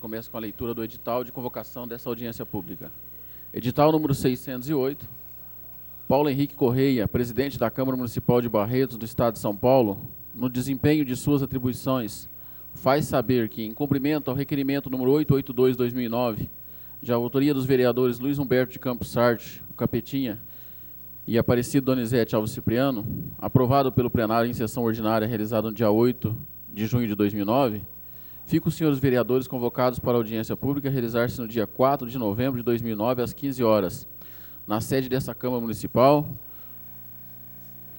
começa com a leitura do edital de convocação dessa audiência pública. Edital número 608. Paulo Henrique Correia, presidente da Câmara Municipal de Barretos, do Estado de São Paulo, no desempenho de suas atribuições, faz saber que, em cumprimento ao requerimento número 882/2009, de autoria dos vereadores Luiz Humberto de Campos Sarte, o Capetinha, e Aparecido Donizete Alves Cipriano, aprovado pelo plenário em sessão ordinária realizada no dia 8 de junho de 2009, ficam os senhores vereadores convocados para a audiência pública a realizar-se no dia 4 de novembro de 2009, às 15 horas, na sede dessa Câmara Municipal,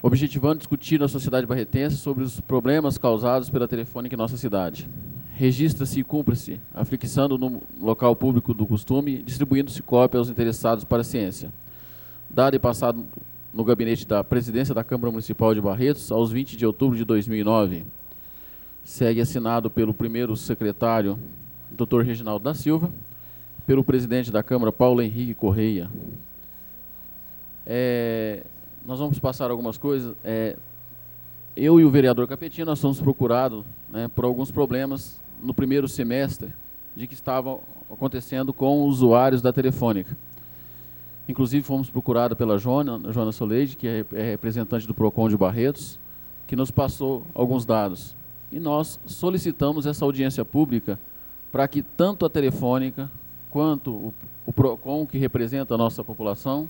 objetivando discutir na sociedade barretense sobre os problemas causados pela telefônica em nossa cidade. Registra-se e cumpre-se, afixando no local público do costume, distribuindo-se cópia aos interessados para a ciência. Dado e passado no gabinete da presidência da Câmara Municipal de Barretos, aos 20 de outubro de 2009. Segue assinado pelo primeiro secretário, Dr. Reginaldo da Silva, pelo presidente da Câmara, Paulo Henrique Correia. Nós vamos passar algumas coisas. Eu e o vereador Capetinha, nós fomos procurados, né, por alguns problemas no primeiro semestre de que estavam acontecendo com usuários da telefônica. Inclusive, fomos procurados pela Joana Soleide, que é representante do PROCON de Barretos, que nos passou alguns dados. E nós solicitamos essa audiência pública para que tanto a telefônica, quanto o PROCON, que representa a nossa população,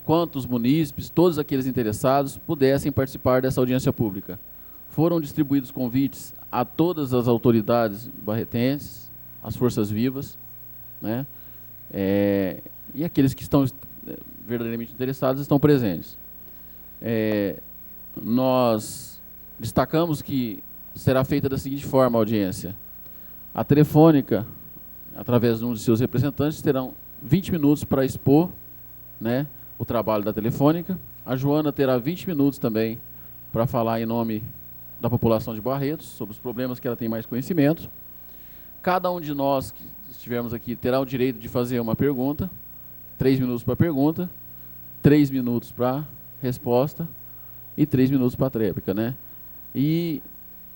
quanto os munícipes, todos aqueles interessados, pudessem participar dessa audiência pública. Foram distribuídos convites a todas as autoridades barretenses, as forças vivas, né? E aqueles que estão verdadeiramente interessados estão presentes. Nós destacamos que será feita da seguinte forma a audiência. A telefônica, através de um de seus representantes, terão 20 minutos para expor, né, o trabalho da telefônica. A Joana terá 20 minutos também para falar em nome da população de Barretos, sobre os problemas que ela tem mais conhecimento. Cada um de nós que estivermos aqui terá o direito de fazer uma pergunta, 3 minutos para pergunta, 3 minutos para resposta e 3 minutos para tréplica, né? E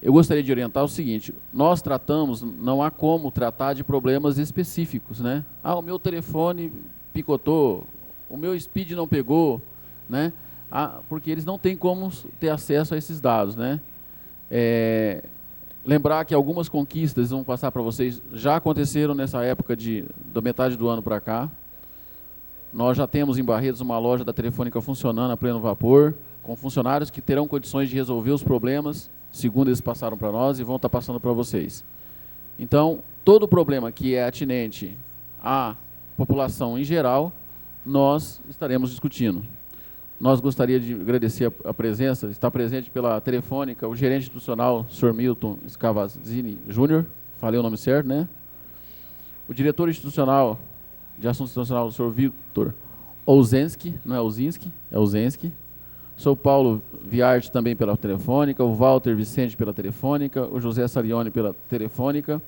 eu gostaria de orientar o seguinte: nós tratamos, não há como tratar de problemas específicos, né? O meu telefone picotou, o meu speed não pegou, né? Porque eles não têm como ter acesso a esses dados, né? Lembrar que algumas conquistas, vamos passar para vocês, já aconteceram nessa época da metade do ano para cá. Nós já temos em Barretos uma loja da telefônica funcionando a pleno vapor, com funcionários que terão condições de resolver os problemas, segundo eles passaram para nós e vão estar passando para vocês. Então, todo problema que é atinente à população em geral, nós estaremos discutindo. Nós gostaríamos de agradecer a presença, está presente pela telefônica, o gerente institucional, Sr. Milton Scavazini Júnior, falei o nome certo, né? O diretor institucional de Assuntos Institucionais, o Sr. Victor Ouzenski, não é Ouzinski, é Ouzenski. O Sr. Paulo Viarte também pela telefônica, o Walter Vicente pela telefônica, o José Sarione pela telefônica,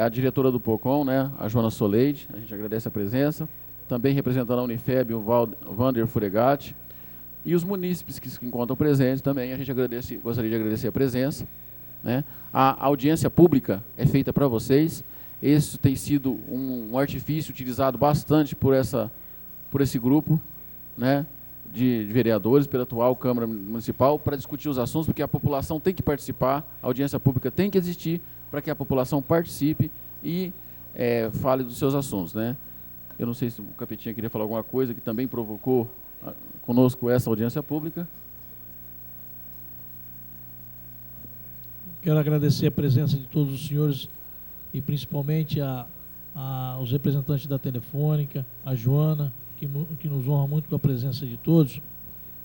a diretora do PROCON, né, a Joana Soleide, a gente agradece a presença. Também representando a Unifeb, o Wander Furegatti, e os munícipes que se encontram presentes também, a gente gostaria de agradecer a presença, né? A audiência pública é feita para vocês. Esse tem sido um artifício utilizado bastante por esse grupo, né, de vereadores, pela atual Câmara Municipal, para discutir os assuntos, porque a população tem que participar, a audiência pública tem que existir para que a população participe e fale dos seus assuntos, né? Eu não sei se o Capetinha queria falar alguma coisa que também provocou conosco essa audiência pública. Quero agradecer a presença de todos os senhores e principalmente aos representantes da telefônica, a Joana, que nos honra muito com a presença de todos.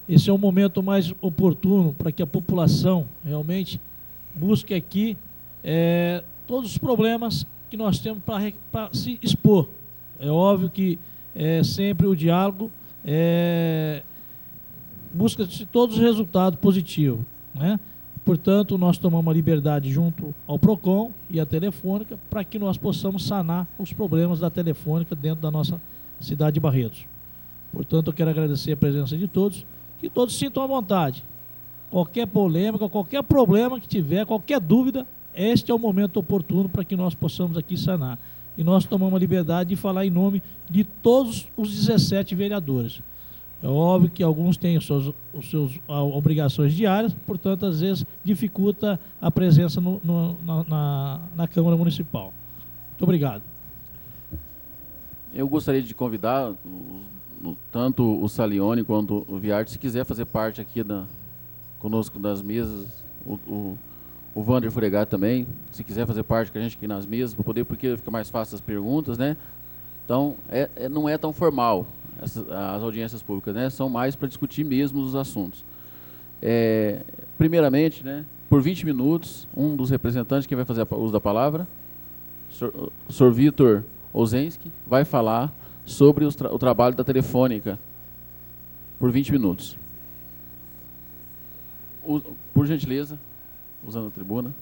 Esse é o momento mais oportuno para que a população realmente busque aqui todos os problemas que nós temos para se expor. É óbvio que sempre o diálogo busca-se todos os resultados positivos, né? Portanto, nós tomamos a liberdade junto ao PROCON e à telefônica para que nós possamos sanar os problemas da telefônica dentro da nossa cidade de Barretos. Portanto, eu quero agradecer a presença de todos, que todos sintam à vontade. Qualquer polêmica, qualquer problema que tiver, qualquer dúvida, este é o momento oportuno para que nós possamos aqui sanar. E nós tomamos a liberdade de falar em nome de todos os 17 vereadores. É óbvio que alguns têm as suas obrigações diárias, portanto, às vezes, dificulta a presença na Câmara Municipal. Muito obrigado. Eu gostaria de convidar tanto o Salione quanto o Viarte, se quiser fazer parte aqui conosco das mesas, o Wander Furegat também, se quiser fazer parte com a gente aqui nas mesas, porque fica mais fácil as perguntas, né? Então, não é tão formal as audiências públicas, né? São mais para discutir mesmo os assuntos. Primeiramente, né, por 20 minutos, um dos representantes que vai fazer uso da palavra, o Sr. Vitor Ozensky, vai falar sobre o trabalho da Telefônica por 20 minutos. Por gentileza, usando a tribuna.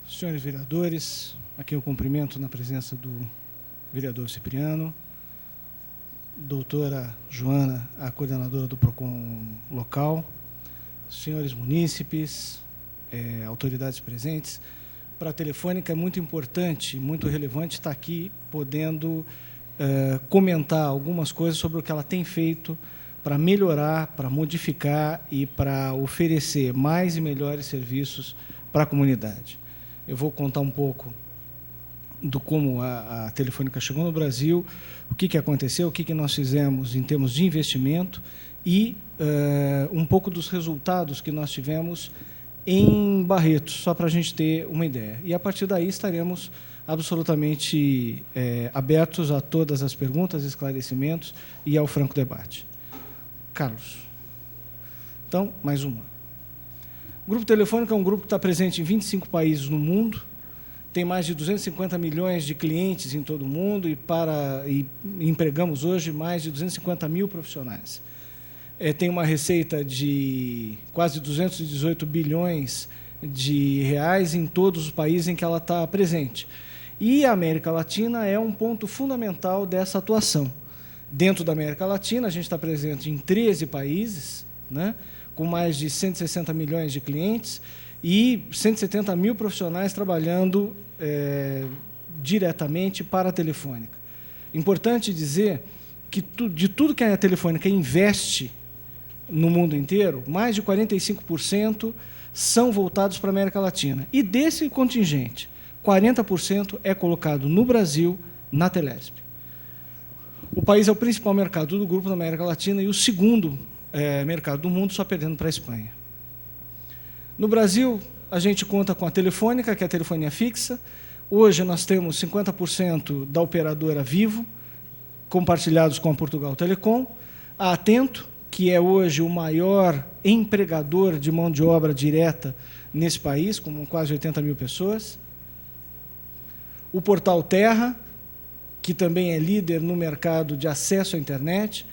Senhores vereadores, aqui eu cumprimento na presença do vereador Cipriano, doutora Joana, a coordenadora do PROCON local, senhores munícipes, autoridades presentes. Para a Telefônica é muito importante, muito relevante estar aqui podendo comentar algumas coisas sobre o que ela tem feito para melhorar, para modificar e para oferecer mais e melhores serviços para a comunidade. Eu vou contar um pouco do como a Telefônica chegou no Brasil, o que aconteceu, o que nós fizemos em termos de investimento e um pouco dos resultados que nós tivemos em Barretos, só para a gente ter uma ideia. E, a partir daí, estaremos absolutamente abertos a todas as perguntas, esclarecimentos e ao franco debate. Carlos. Então, mais uma. O Grupo Telefônica é um grupo que está presente em 25 países no mundo, tem mais de 250 milhões de clientes em todo o mundo e empregamos hoje mais de 250 mil profissionais. Tem uma receita de quase 218 bilhões de reais em todos os países em que ela está presente. E a América Latina é um ponto fundamental dessa atuação. Dentro da América Latina, a gente está presente em 13 países, né, com mais de 160 milhões de clientes e 170 mil profissionais trabalhando diretamente para a Telefônica. Importante dizer que de tudo que a Telefônica investe no mundo inteiro, mais de 45% são voltados para a América Latina. E desse contingente, 40% é colocado no Brasil, na Telesp. O país é o principal mercado do grupo na América Latina e o segundo mercado do mundo, só perdendo para a Espanha. No Brasil, a gente conta com a Telefônica, que é a telefonia fixa. Hoje nós temos 50% da operadora Vivo, compartilhados com a Portugal Telecom, a Atento, que é hoje o maior empregador de mão de obra direta nesse país, com quase 80 mil pessoas. O Portal Terra, que também é líder no mercado de acesso à internet.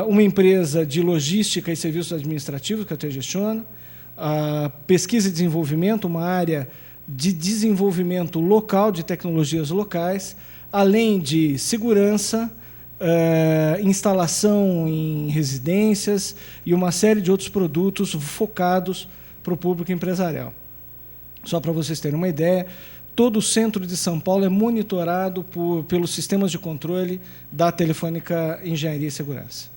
Uma empresa de logística e serviços administrativos, que até gestiona. Pesquisa e desenvolvimento, uma área de desenvolvimento local, de tecnologias locais, além de segurança, instalação em residências e uma série de outros produtos focados para o público empresarial. Só para vocês terem uma ideia, todo o centro de São Paulo é monitorado pelos sistemas de controle da Telefônica Engenharia e Segurança.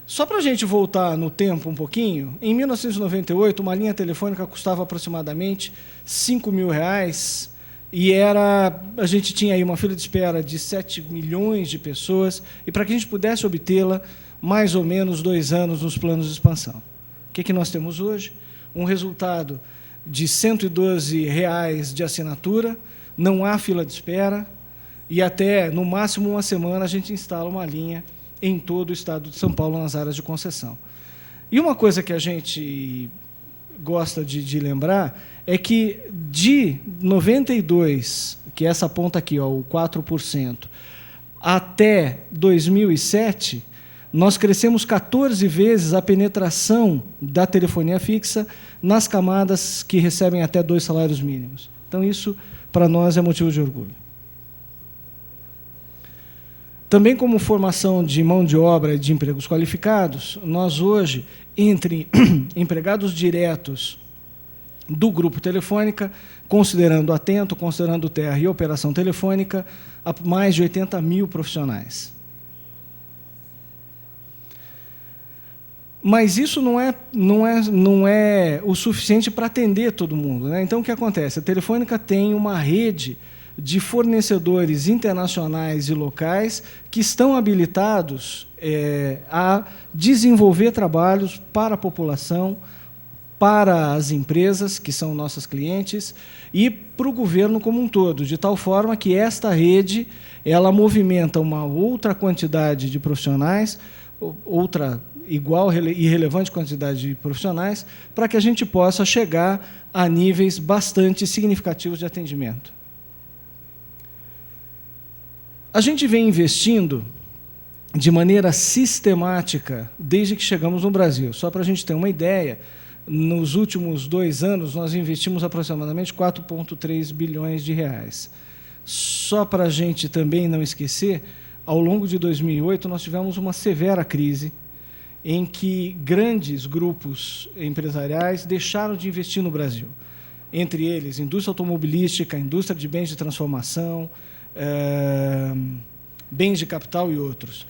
Só para a gente voltar no tempo um pouquinho, em 1998, uma linha telefônica custava aproximadamente R$5.000 e a gente tinha aí uma fila de espera de 7 milhões de pessoas e para que a gente pudesse obtê-la, mais ou menos 2 anos nos planos de expansão. O que nós temos hoje? Um resultado de R$112 de assinatura, não há fila de espera e até, no máximo, uma semana a gente instala uma linha em todo o estado de São Paulo, nas áreas de concessão. E uma coisa que a gente gosta de lembrar é que, de 92, que é essa ponta aqui, ó, o 4%, até 2007, nós crescemos 14 vezes a penetração da telefonia fixa nas camadas que recebem até 2 salários mínimos. Então, isso, para nós, é motivo de orgulho. Também, como formação de mão de obra e de empregos qualificados, nós hoje, entre empregados diretos do Grupo Telefônica, considerando Atento, considerando Terra e Operação Telefônica, há mais de 80 mil profissionais. Mas isso não é o suficiente para atender todo mundo, né? Então, o que acontece? A Telefônica tem uma rede de fornecedores internacionais e locais que estão habilitados a desenvolver trabalhos para a população, para as empresas, que são nossas clientes, e para o governo como um todo, de tal forma que esta rede ela movimenta uma outra quantidade de profissionais, outra igual e relevante quantidade de profissionais, para que a gente possa chegar a níveis bastante significativos de atendimento. A gente vem investindo de maneira sistemática desde que chegamos no Brasil. Só para a gente ter uma ideia, nos últimos 2 anos, nós investimos aproximadamente 4,3 bilhões de reais. Só para a gente também não esquecer, ao longo de 2008, nós tivemos uma severa crise em que grandes grupos empresariais deixaram de investir no Brasil. Entre eles, indústria automobilística, indústria de bens de transformação, bens de capital e outros.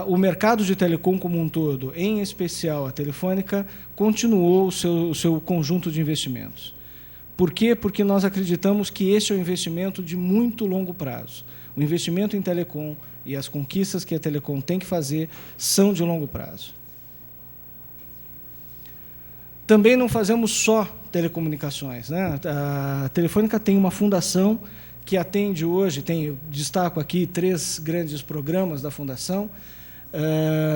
O mercado de telecom como um todo, em especial a Telefônica, continuou o seu conjunto de investimentos. Por quê? Porque nós acreditamos que este é um investimento de muito longo prazo. O investimento em telecom e as conquistas que a telecom tem que fazer são de longo prazo. Também não fazemos só telecomunicações, né? A Telefônica tem uma fundação que atende hoje, destaco aqui 3 grandes programas da Fundação,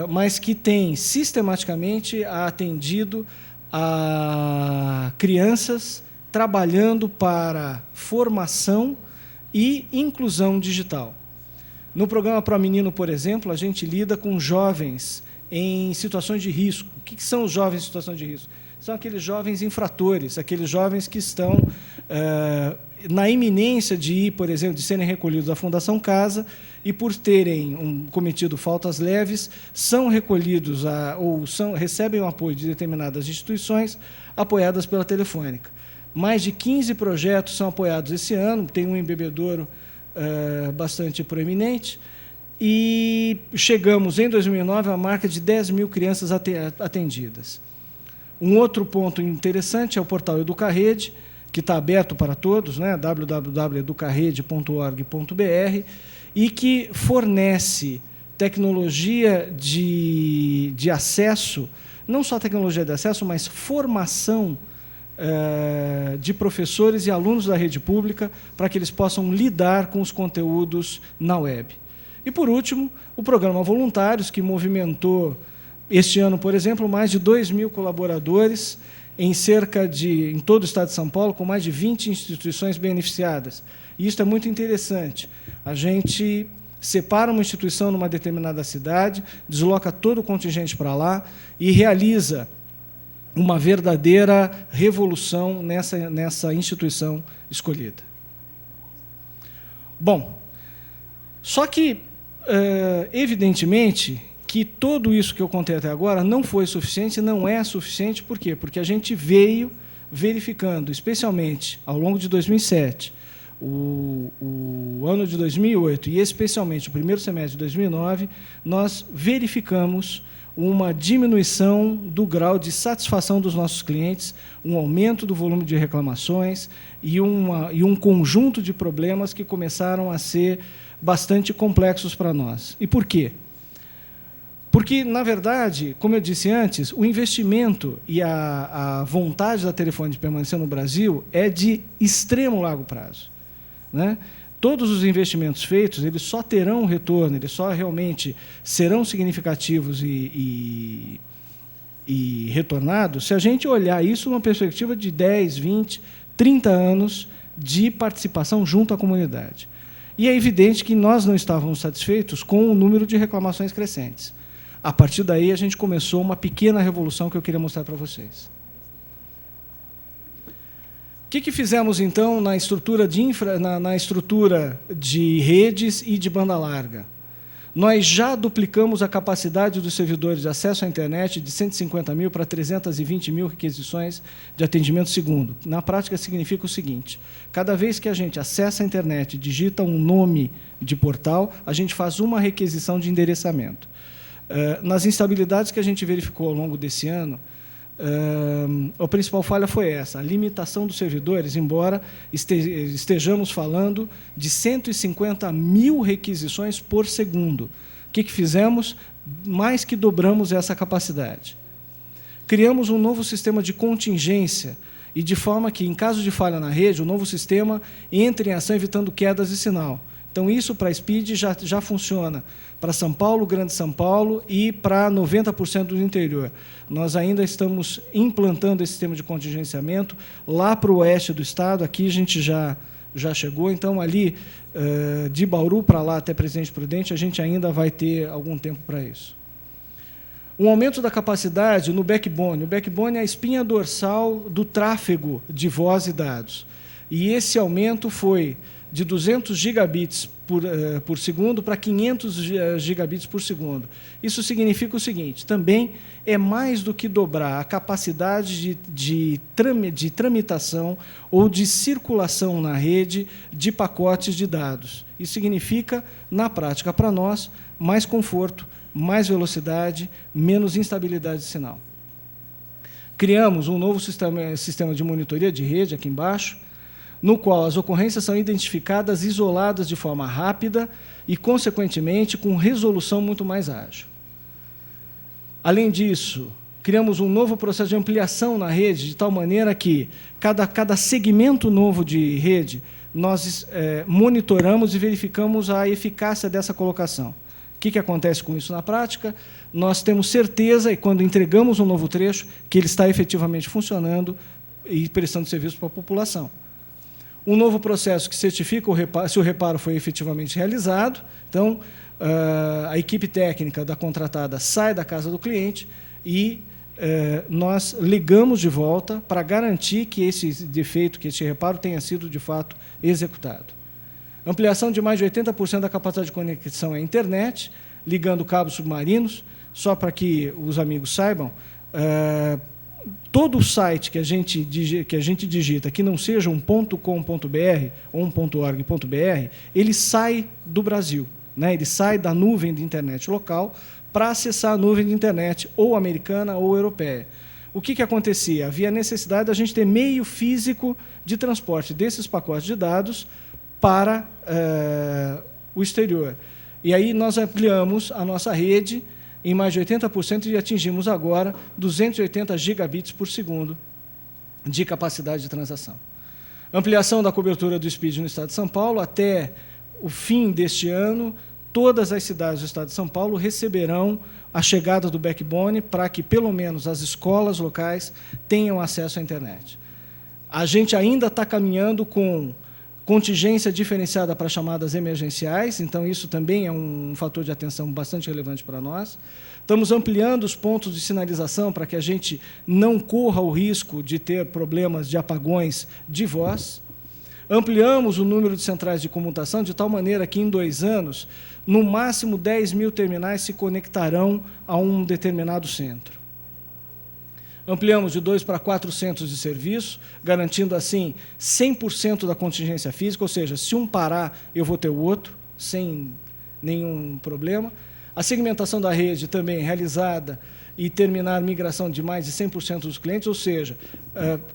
mas que tem sistematicamente atendido a crianças trabalhando para formação e inclusão digital. No programa Pro Menino, por exemplo, a gente lida com jovens em situações de risco. O que são os jovens em situação de risco? São aqueles jovens infratores, aqueles jovens que estão na iminência de ir, por exemplo, de serem recolhidos da Fundação Casa e, por terem cometido faltas leves, são recolhidos recebem o apoio de determinadas instituições apoiadas pela Telefônica. Mais de 15 projetos são apoiados esse ano, tem um em Bebedouro bastante proeminente, e chegamos, em 2009, à marca de 10 mil crianças atendidas. Um outro ponto interessante é o portal Educarrede, que está aberto para todos, né? www.educarrede.org.br, e que fornece tecnologia de acesso, não só tecnologia de acesso, mas formação de professores e alunos da rede pública para que eles possam lidar com os conteúdos na web. E, por último, o programa Voluntários, que movimentou, este ano, por exemplo, mais de 2 mil colaboradores em todo o estado de São Paulo, com mais de 20 instituições beneficiadas. E isso é muito interessante. A gente separa uma instituição numa determinada cidade, desloca todo o contingente para lá e realiza uma verdadeira revolução nessa instituição escolhida. Bom, só que, evidentemente, que tudo isso que eu contei até agora não foi suficiente, não é suficiente. Por quê? Porque a gente veio verificando, especialmente ao longo de 2007, o ano de 2008 e especialmente o primeiro semestre de 2009, nós verificamos uma diminuição do grau de satisfação dos nossos clientes, um aumento do volume de reclamações e um conjunto de problemas que começaram a ser bastante complexos para nós. E por quê? Porque, na verdade, como eu disse antes, o investimento e a vontade da Telefônica de permanecer no Brasil é de extremo longo prazo, né? Todos os investimentos feitos, eles só terão retorno, eles só realmente serão significativos e retornados se a gente olhar isso numa perspectiva de 10, 20, 30 anos de participação junto à comunidade. E é evidente que nós não estávamos satisfeitos com o número de reclamações crescentes. A partir daí, a gente começou uma pequena revolução que eu queria mostrar para vocês. O que fizemos, então, na estrutura de redes e de banda larga? Nós já duplicamos a capacidade dos servidores de acesso à internet de 150 mil para 320 mil requisições de atendimento segundo. Na prática, significa o seguinte: cada vez que a gente acessa a internet, digita um nome de portal, a gente faz uma requisição de endereçamento. Nas instabilidades que a gente verificou ao longo desse ano, a principal falha foi essa, a limitação dos servidores, embora estejamos falando de 150 mil requisições por segundo. O que fizemos? Mais que dobramos essa capacidade. Criamos um novo sistema de contingência, e de forma que, em caso de falha na rede, o novo sistema entre em ação evitando quedas de sinal. Então, isso para a Speed já funciona para São Paulo, Grande São Paulo e para 90% do interior. Nós ainda estamos implantando esse sistema de contingenciamento lá para o oeste do estado, aqui a gente já chegou, então ali de Bauru para lá até Presidente Prudente, a gente ainda vai ter algum tempo para isso. Um aumento da capacidade no backbone. O backbone é a espinha dorsal do tráfego de voz e dados. E esse aumento foi de 200 gigabits por segundo para 500 gigabits por segundo. Isso significa o seguinte: também é mais do que dobrar a capacidade de tramitação ou de circulação na rede de pacotes de dados. Isso significa, na prática, para nós, mais conforto, mais velocidade, menos instabilidade de sinal. Criamos um novo sistema de monitoria de rede aqui embaixo, no qual as ocorrências são identificadas isoladas de forma rápida e, consequentemente, com resolução muito mais ágil. Além disso, criamos um novo processo de ampliação na rede, de tal maneira que, cada segmento novo de rede, nós monitoramos e verificamos a eficácia dessa colocação. O que acontece com isso na prática? Nós temos certeza, e quando entregamos um novo trecho, que ele está efetivamente funcionando e prestando serviço para a população. Um novo processo que certifica se o reparo foi efetivamente realizado. Então, a equipe técnica da contratada sai da casa do cliente e nós ligamos de volta para garantir que esse defeito, que esse reparo tenha sido, de fato, executado. Ampliação de mais de 80% da capacidade de conexão à internet, ligando cabos submarinos, só para que os amigos saibam, todo o site que a gente digita, que não seja um .com.br ou um .org.br, ele sai do Brasil, né? Ele sai da nuvem de internet local para acessar a nuvem de internet ou americana ou europeia. O que acontecia? Havia necessidade da gente ter meio físico de transporte desses pacotes de dados para o exterior. E aí nós ampliamos a nossa rede em mais de 80% e atingimos agora 280 gigabits por segundo de capacidade de transação. Ampliação da cobertura do Speed no estado de São Paulo. Até o fim deste ano, todas as cidades do estado de São Paulo receberão a chegada do backbone para que, pelo menos, as escolas locais tenham acesso à internet. A gente ainda está caminhando com contingência diferenciada para chamadas emergenciais, então isso também é um fator de atenção bastante relevante para nós. Estamos ampliando os pontos de sinalização para que a gente não corra o risco de ter problemas de apagões de voz. Ampliamos o número de centrais de comutação de tal maneira que, em 2 anos, no máximo 10 mil terminais se conectarão a um determinado centro. Ampliamos de 2 para 4 centros de serviço, garantindo, assim, 100% da contingência física, ou seja, se um parar, eu vou ter o outro, sem nenhum problema. A segmentação da rede também realizada e terminar a migração de mais de 100% dos clientes, ou seja,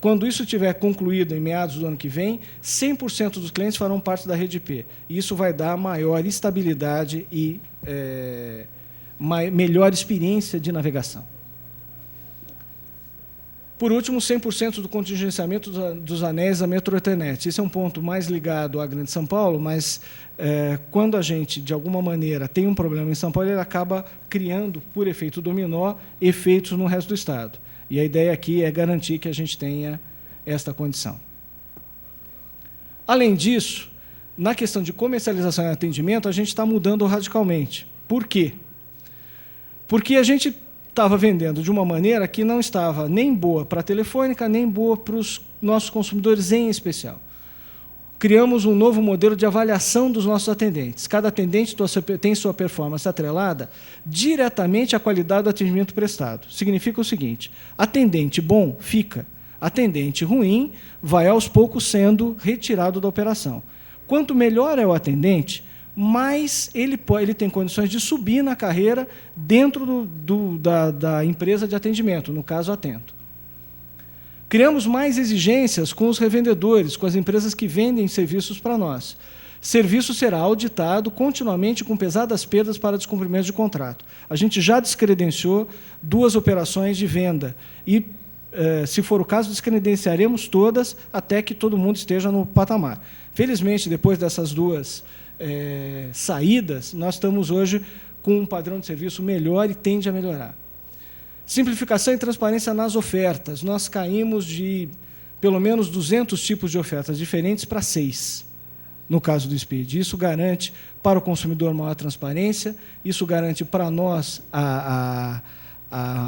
quando isso estiver concluído em meados do ano que vem, 100% dos clientes farão parte da rede IP. E isso vai dar maior estabilidade e melhor experiência de navegação. Por último, 100% do contingenciamento dos anéis da Metro Ethernet. Esse é um ponto mais ligado à Grande São Paulo, mas quando a gente, de alguma maneira, tem um problema em São Paulo, ele acaba criando, por efeito dominó, efeitos no resto do Estado. E a ideia aqui é garantir que a gente tenha esta condição. Além disso, na questão de comercialização e atendimento, a gente está mudando radicalmente. Por quê? Porque a gente estava vendendo de uma maneira que não estava nem boa para a Telefônica, nem boa para os nossos consumidores em especial. Criamos um novo modelo de avaliação dos nossos atendentes. Cada atendente tem sua performance atrelada diretamente à qualidade do atendimento prestado. Significa o seguinte: atendente bom, fica. Atendente ruim, vai aos poucos sendo retirado da operação. Quanto melhor é o atendente, mais ele tem condições de subir na carreira dentro da empresa de atendimento, no caso, Atento. Criamos mais exigências com os revendedores, com as empresas que vendem serviços para nós. Serviço será auditado continuamente com pesadas perdas para descumprimento de contrato. A gente já descredenciou 2 operações de venda e, se for o caso, descredenciaremos todas até que todo mundo esteja no patamar. Felizmente, depois dessas 2 saídas, nós estamos hoje com um padrão de serviço melhor e tende a melhorar. Simplificação e transparência nas ofertas. Nós caímos de pelo menos 200 tipos de ofertas diferentes para 6, no caso do SPID. Isso garante para o consumidor maior transparência, isso garante para nós a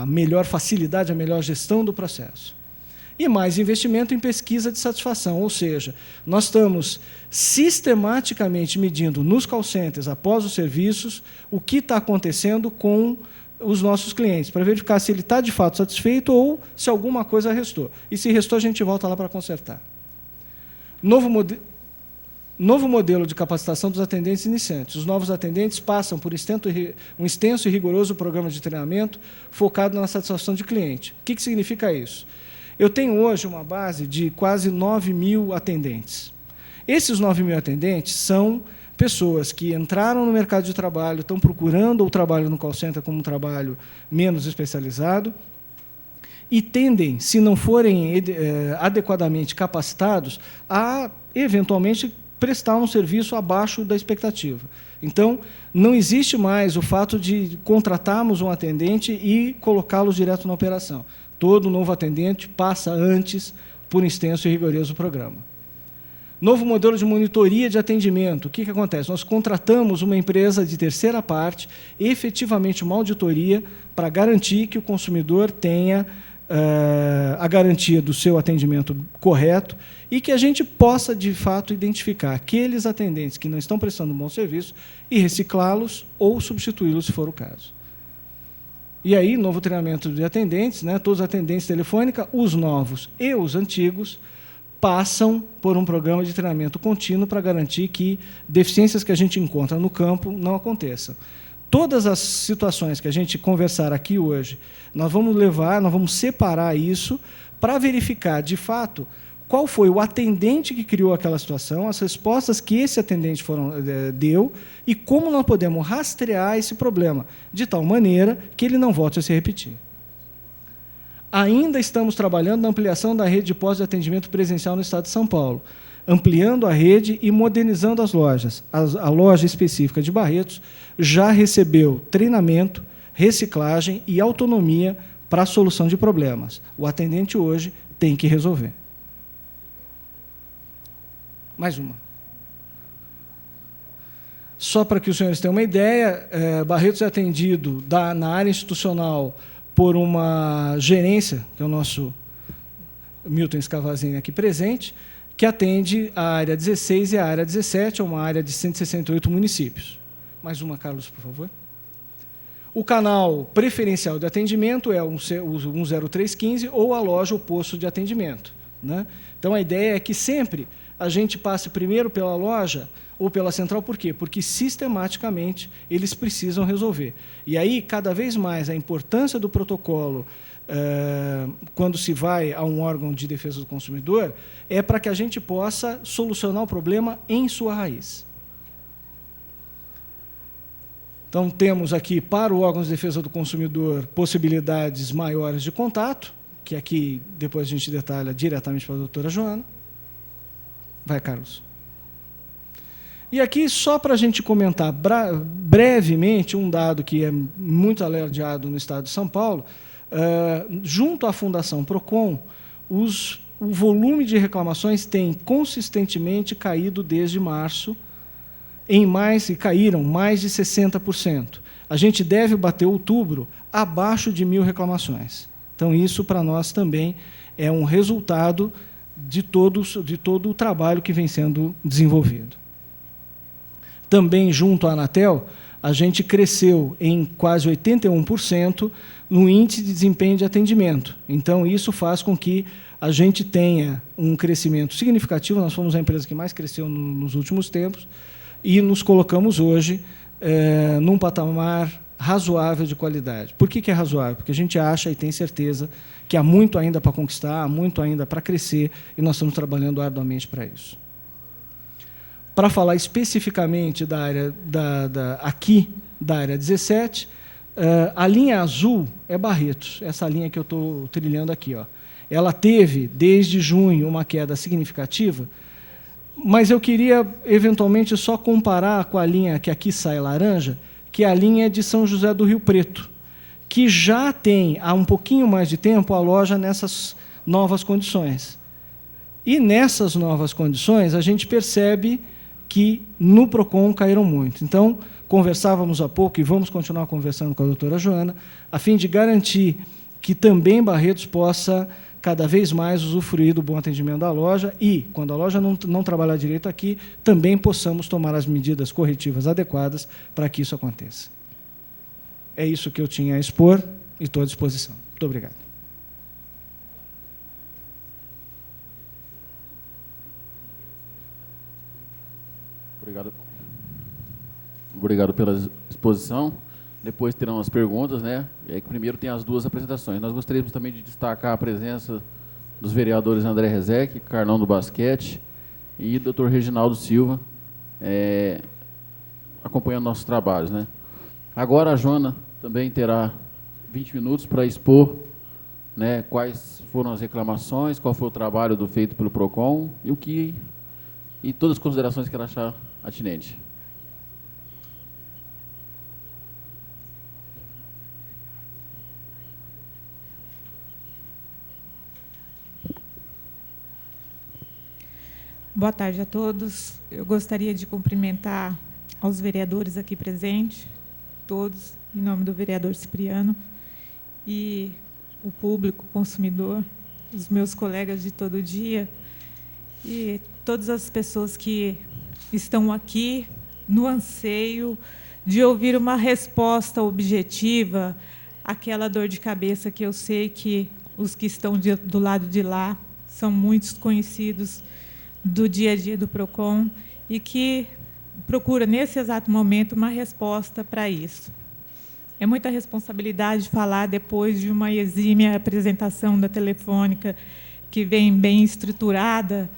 melhor facilidade, a melhor gestão do processo. E mais investimento em pesquisa de satisfação, ou seja, nós estamos sistematicamente medindo nos call centers, após os serviços, o que está acontecendo com os nossos clientes, para verificar se ele está de fato satisfeito ou se alguma coisa restou. E se restou, a gente volta lá para consertar. Novo modelo de capacitação dos atendentes iniciantes. Os novos atendentes passam por um extenso e rigoroso programa de treinamento focado na satisfação de cliente. O que significa isso? Eu tenho hoje uma base de quase 9.000 atendentes. Esses 9.000 atendentes são pessoas que entraram no mercado de trabalho, estão procurando o trabalho no call center como um trabalho menos especializado e tendem, se não forem adequadamente capacitados, a, eventualmente, prestar um serviço abaixo da expectativa. Então, não existe mais o fato de contratarmos um atendente e colocá-lo direto na operação. Todo novo atendente passa antes por um extenso e rigoroso programa. Novo modelo de monitoria de atendimento. O que acontece? Nós contratamos uma empresa de terceira parte, efetivamente uma auditoria, para garantir que o consumidor tenha a garantia do seu atendimento correto e que a gente possa, de fato, identificar aqueles atendentes que não estão prestando um bom serviço e reciclá-los ou substituí-los, se for o caso. E aí, novo treinamento de atendentes, né? Todos os atendentes telefônica, os novos e os antigos, passam por um programa de treinamento contínuo para garantir que deficiências que a gente encontra no campo não aconteçam. Todas as situações que a gente conversar aqui hoje, nós vamos separar isso para verificar, de fato, qual foi o atendente que criou aquela situação, as respostas que esse atendente deu e como nós podemos rastrear esse problema, de tal maneira que ele não volte a se repetir. Ainda estamos trabalhando na ampliação da rede de postos de atendimento presencial no Estado de São Paulo, ampliando a rede e modernizando as lojas. A loja específica de Barretos já recebeu treinamento, reciclagem e autonomia para a solução de problemas. O atendente hoje tem que resolver. Mais uma. Só para que os senhores tenham uma ideia, Barretos é atendido na área institucional por uma gerência, que é o nosso Milton Scavazini aqui presente, que atende a área 16 e a área 17, é uma área de 168 municípios. Mais uma, Carlos, por favor. O canal preferencial de atendimento é o 10315 ou a loja ou posto de atendimento, né? Então, a ideia é que sempre a gente passe primeiro pela loja ou pela central, por quê? Porque, sistematicamente, eles precisam resolver. E aí, cada vez mais, a importância do protocolo, quando se vai a um órgão de defesa do consumidor, é para que a gente possa solucionar o problema em sua raiz. Então, temos aqui, para o órgão de defesa do consumidor, possibilidades maiores de contato, que aqui, depois a gente detalha diretamente para a doutora Joana. Vai, Carlos. E aqui, só para a gente comentar brevemente um dado que é muito alardeado no Estado de São Paulo, junto à Fundação Procon, o volume de reclamações tem consistentemente caído desde março, caíram mais de 60%. a gente deve bater outubro abaixo de 1.000 reclamações. Então, isso, para nós, também é um resultado de todo o trabalho que vem sendo desenvolvido. Também, junto à Anatel, a gente cresceu em quase 81% no índice de desempenho de atendimento. Então, isso faz com que a gente tenha um crescimento significativo. Nós fomos a empresa que mais cresceu nos últimos tempos e nos colocamos hoje num patamar razoável de qualidade. Por que é razoável? Porque a gente acha e tem certeza que há muito ainda para conquistar, há muito ainda para crescer, e nós estamos trabalhando arduamente para isso. Para falar especificamente da área aqui da área 17, a linha azul é Barretos, essa linha que eu estou trilhando aqui. Ó. Ela teve, desde junho, uma queda significativa, mas eu queria, eventualmente, só comparar com a linha que aqui sai laranja, que é a linha de São José do Rio Preto, que já tem, há um pouquinho mais de tempo, a loja nessas novas condições. E nessas novas condições, a gente percebe que no PROCON caíram muito. Então, conversávamos há pouco, e vamos continuar conversando com a doutora Joana, a fim de garantir que também Barretos possa cada vez mais usufruir do bom atendimento da loja e, quando a loja não trabalhar direito aqui, também possamos tomar as medidas corretivas adequadas para que isso aconteça. É isso que eu tinha a expor e estou à disposição. Muito obrigado. Obrigado pela exposição. Depois terão as perguntas, né? E aí, primeiro tem as duas apresentações. Nós gostaríamos também de destacar a presença dos vereadores André Rezec, Carlão do Basquete e Dr. Reginaldo Silva, acompanhando nossos trabalhos, né? Agora a Joana também terá 20 minutos para expor, né, quais foram as reclamações, qual foi o trabalho feito pelo PROCON e todas as considerações que ela achar atinente. Boa tarde a todos. Eu gostaria de cumprimentar aos vereadores aqui presentes, todos, em nome do vereador Cipriano, e o público, consumidor, os meus colegas de todo dia, e todas as pessoas que estão aqui no anseio de ouvir uma resposta objetiva àquela dor de cabeça que eu sei que os que estão do lado de lá são muitos conhecidos do dia a dia do PROCON e que procura, nesse exato momento, uma resposta para isso. É muita responsabilidade falar depois de uma exímia apresentação da Telefônica, que vem bem estruturada,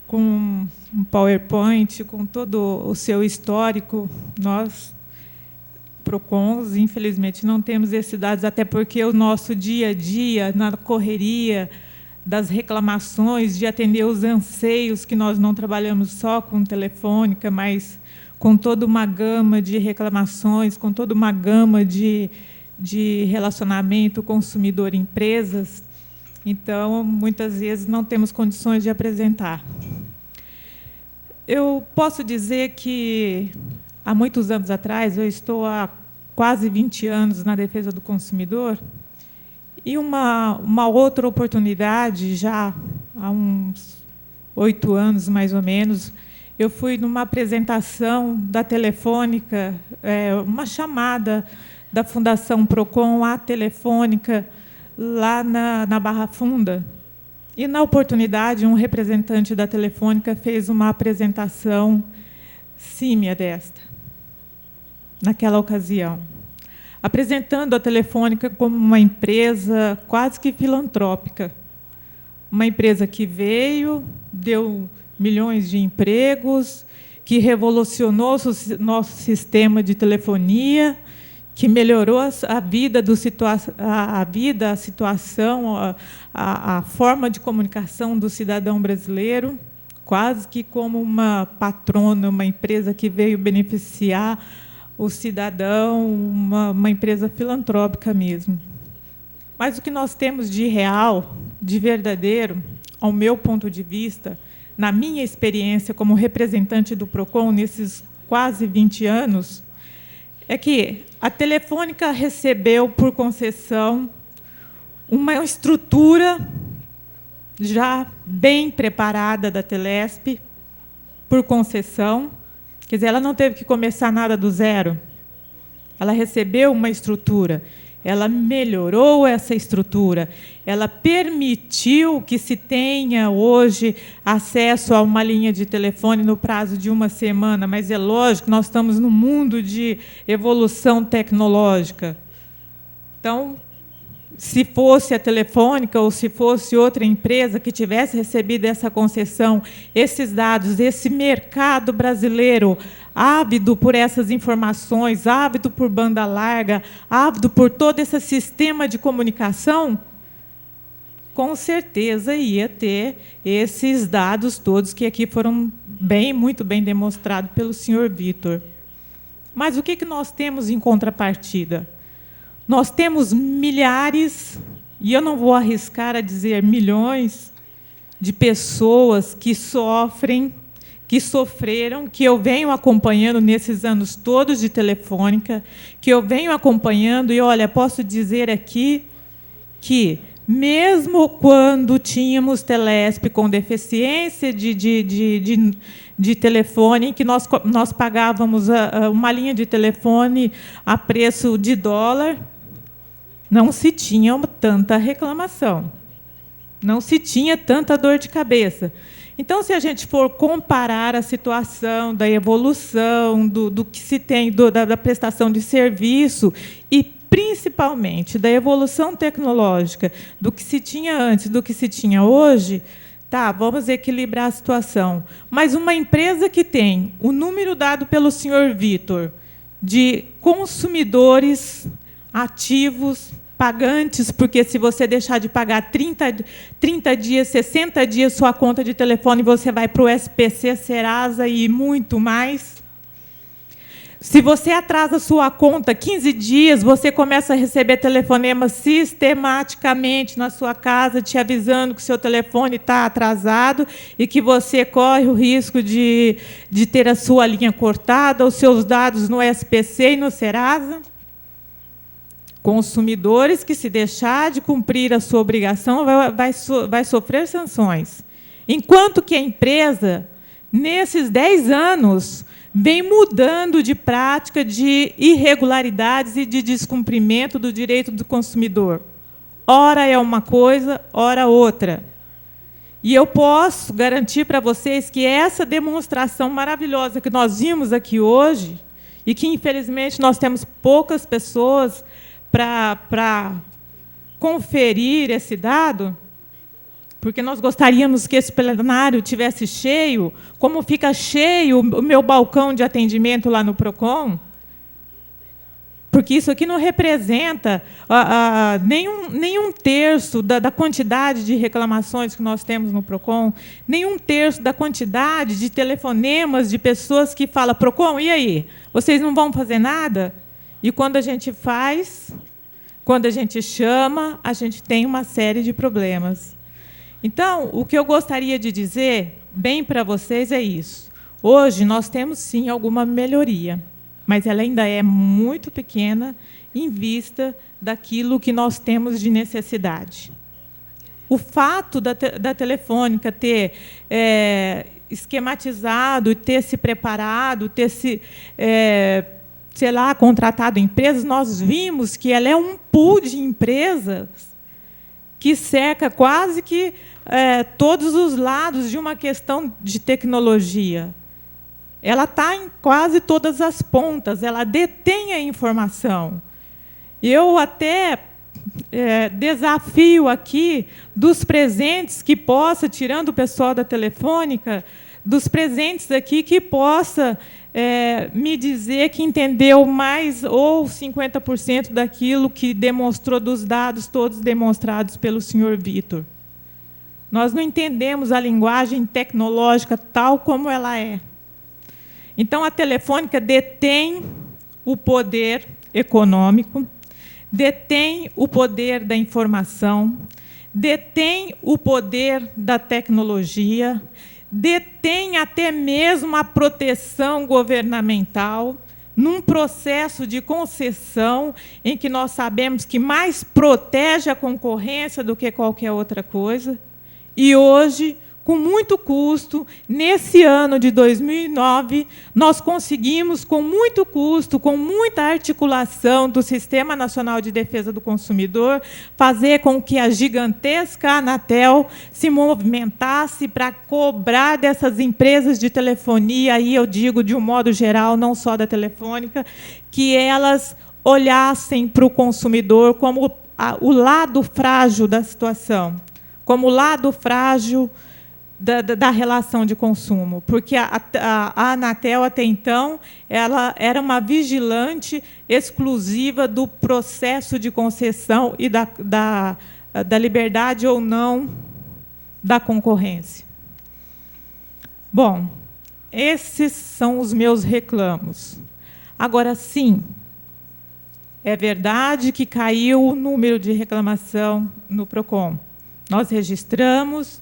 com um PowerPoint, com todo o seu histórico. Nós, PROCONs, infelizmente, não temos esses dados, até porque o nosso dia a dia, na correria das reclamações, de atender os anseios, que nós não trabalhamos só com Telefônica, mas com toda uma gama de reclamações, com toda uma gama de relacionamento consumidor-empresas. Então, muitas vezes, não temos condições de apresentar. Eu posso dizer que, há muitos anos atrás, eu estou há quase 20 anos na defesa do consumidor, e uma outra oportunidade, já há uns 8 anos, mais ou menos, eu fui numa apresentação da Telefônica, uma chamada da Fundação PROCON à Telefônica, lá na Barra Funda. E, na oportunidade, um representante da Telefônica fez uma apresentação símia desta, naquela ocasião, apresentando a Telefônica como uma empresa quase que filantrópica, uma empresa que veio, deu milhões de empregos, que revolucionou o nosso sistema de telefonia, que melhorou a vida, a situação, a forma de comunicação do cidadão brasileiro, quase que como uma patrona, uma empresa que veio beneficiar o cidadão, uma empresa filantrópica mesmo. Mas o que nós temos de real, de verdadeiro, ao meu ponto de vista, na minha experiência como representante do PROCON, nesses quase 20 anos, é que a Telefônica recebeu, por concessão, uma estrutura já bem preparada da Telesp, por concessão. Quer dizer, ela não teve que começar nada do zero. Ela recebeu uma estrutura, ela melhorou essa estrutura, ela permitiu que se tenha hoje acesso a uma linha de telefone no prazo de 1 semana, mas é lógico, nós estamos num mundo de evolução tecnológica. Então, se fosse a Telefônica ou se fosse outra empresa que tivesse recebido essa concessão, esses dados, esse mercado brasileiro ávido por essas informações, ávido por banda larga, ávido por todo esse sistema de comunicação, com certeza ia ter esses dados todos que aqui foram muito bem demonstrados pelo senhor Vitor. Mas o que nós temos em contrapartida? Nós temos milhares, e eu não vou arriscar a dizer milhões, de pessoas que sofrem, que sofreram, que eu venho acompanhando nesses anos todos de Telefônica, que eu venho acompanhando, e, olha, posso dizer aqui que, mesmo quando tínhamos Telesp com deficiência de telefone, que nós pagávamos uma linha de telefone a preço de dólar, não se tinha tanta reclamação, não se tinha tanta dor de cabeça. Então, se a gente for comparar a situação da evolução, do que se tem, da prestação de serviço, e, principalmente, da evolução tecnológica, do que se tinha antes, do que se tinha hoje, tá, vamos equilibrar a situação. Mas uma empresa que tem o número dado pelo senhor Vitor de consumidores ativos, pagantes, porque se você deixar de pagar 30 dias, 60 dias sua conta de telefone, você vai para o SPC, Serasa e muito mais. Se você atrasa sua conta 15 dias, você começa a receber telefonemas sistematicamente na sua casa, te avisando que o seu telefone está atrasado e que você corre o risco de ter a sua linha cortada, os seus dados no SPC e no Serasa. Consumidores que, se deixar de cumprir a sua obrigação, vai sofrer sanções. Enquanto que a empresa, nesses 10 anos, vem mudando de prática de irregularidades e de descumprimento do direito do consumidor. Ora é uma coisa, ora outra. E eu posso garantir para vocês que essa demonstração maravilhosa que nós vimos aqui hoje, e que, infelizmente, nós temos poucas pessoas para conferir esse dado, porque nós gostaríamos que esse plenário tivesse cheio, como fica cheio o meu balcão de atendimento lá no PROCON, porque isso aqui não representa nenhum terço da quantidade de reclamações que nós temos no PROCON, nenhum terço da quantidade de telefonemas de pessoas que falam: PROCON, e aí? Vocês não vão fazer nada? E quando a gente faz, quando a gente chama, a gente tem uma série de problemas. Então, o que eu gostaria de dizer bem para vocês é isso. Hoje, nós temos, sim, alguma melhoria, mas ela ainda é muito pequena em vista daquilo que nós temos de necessidade. O fato da Telefônica ter esquematizado, ter se preparado, ter se... sei lá, contratado empresas, nós vimos que ela é um pool de empresas que cerca quase que todos os lados de uma questão de tecnologia. Ela está em quase todas as pontas, ela detém a informação. Eu até desafio aqui dos presentes que possa, tirando o pessoal da Telefônica, dos presentes aqui que possa me dizer que entendeu mais ou 50% daquilo que demonstrou dos dados todos demonstrados pelo senhor Vitor. Nós não entendemos a linguagem tecnológica tal como ela é. Então, a Telefônica detém o poder econômico, detém o poder da informação, detém o poder da tecnologia, detém até mesmo a proteção governamental, num processo de concessão em que nós sabemos que mais protege a concorrência do que qualquer outra coisa. E hoje, com muito custo, nesse ano de 2009, nós conseguimos, com muito custo, com muita articulação do Sistema Nacional de Defesa do Consumidor, fazer com que a gigantesca Anatel se movimentasse para cobrar dessas empresas de telefonia, aí eu digo de um modo geral, não só da Telefônica, que elas olhassem para o consumidor como o lado frágil da situação, como o lado frágil da relação de consumo, porque a Anatel, até então, ela era uma vigilante exclusiva do processo de concessão e da liberdade ou não da concorrência. Bom, esses são os meus reclamos. Agora, sim, é verdade que caiu o número de reclamação no PROCON. Nós registramos.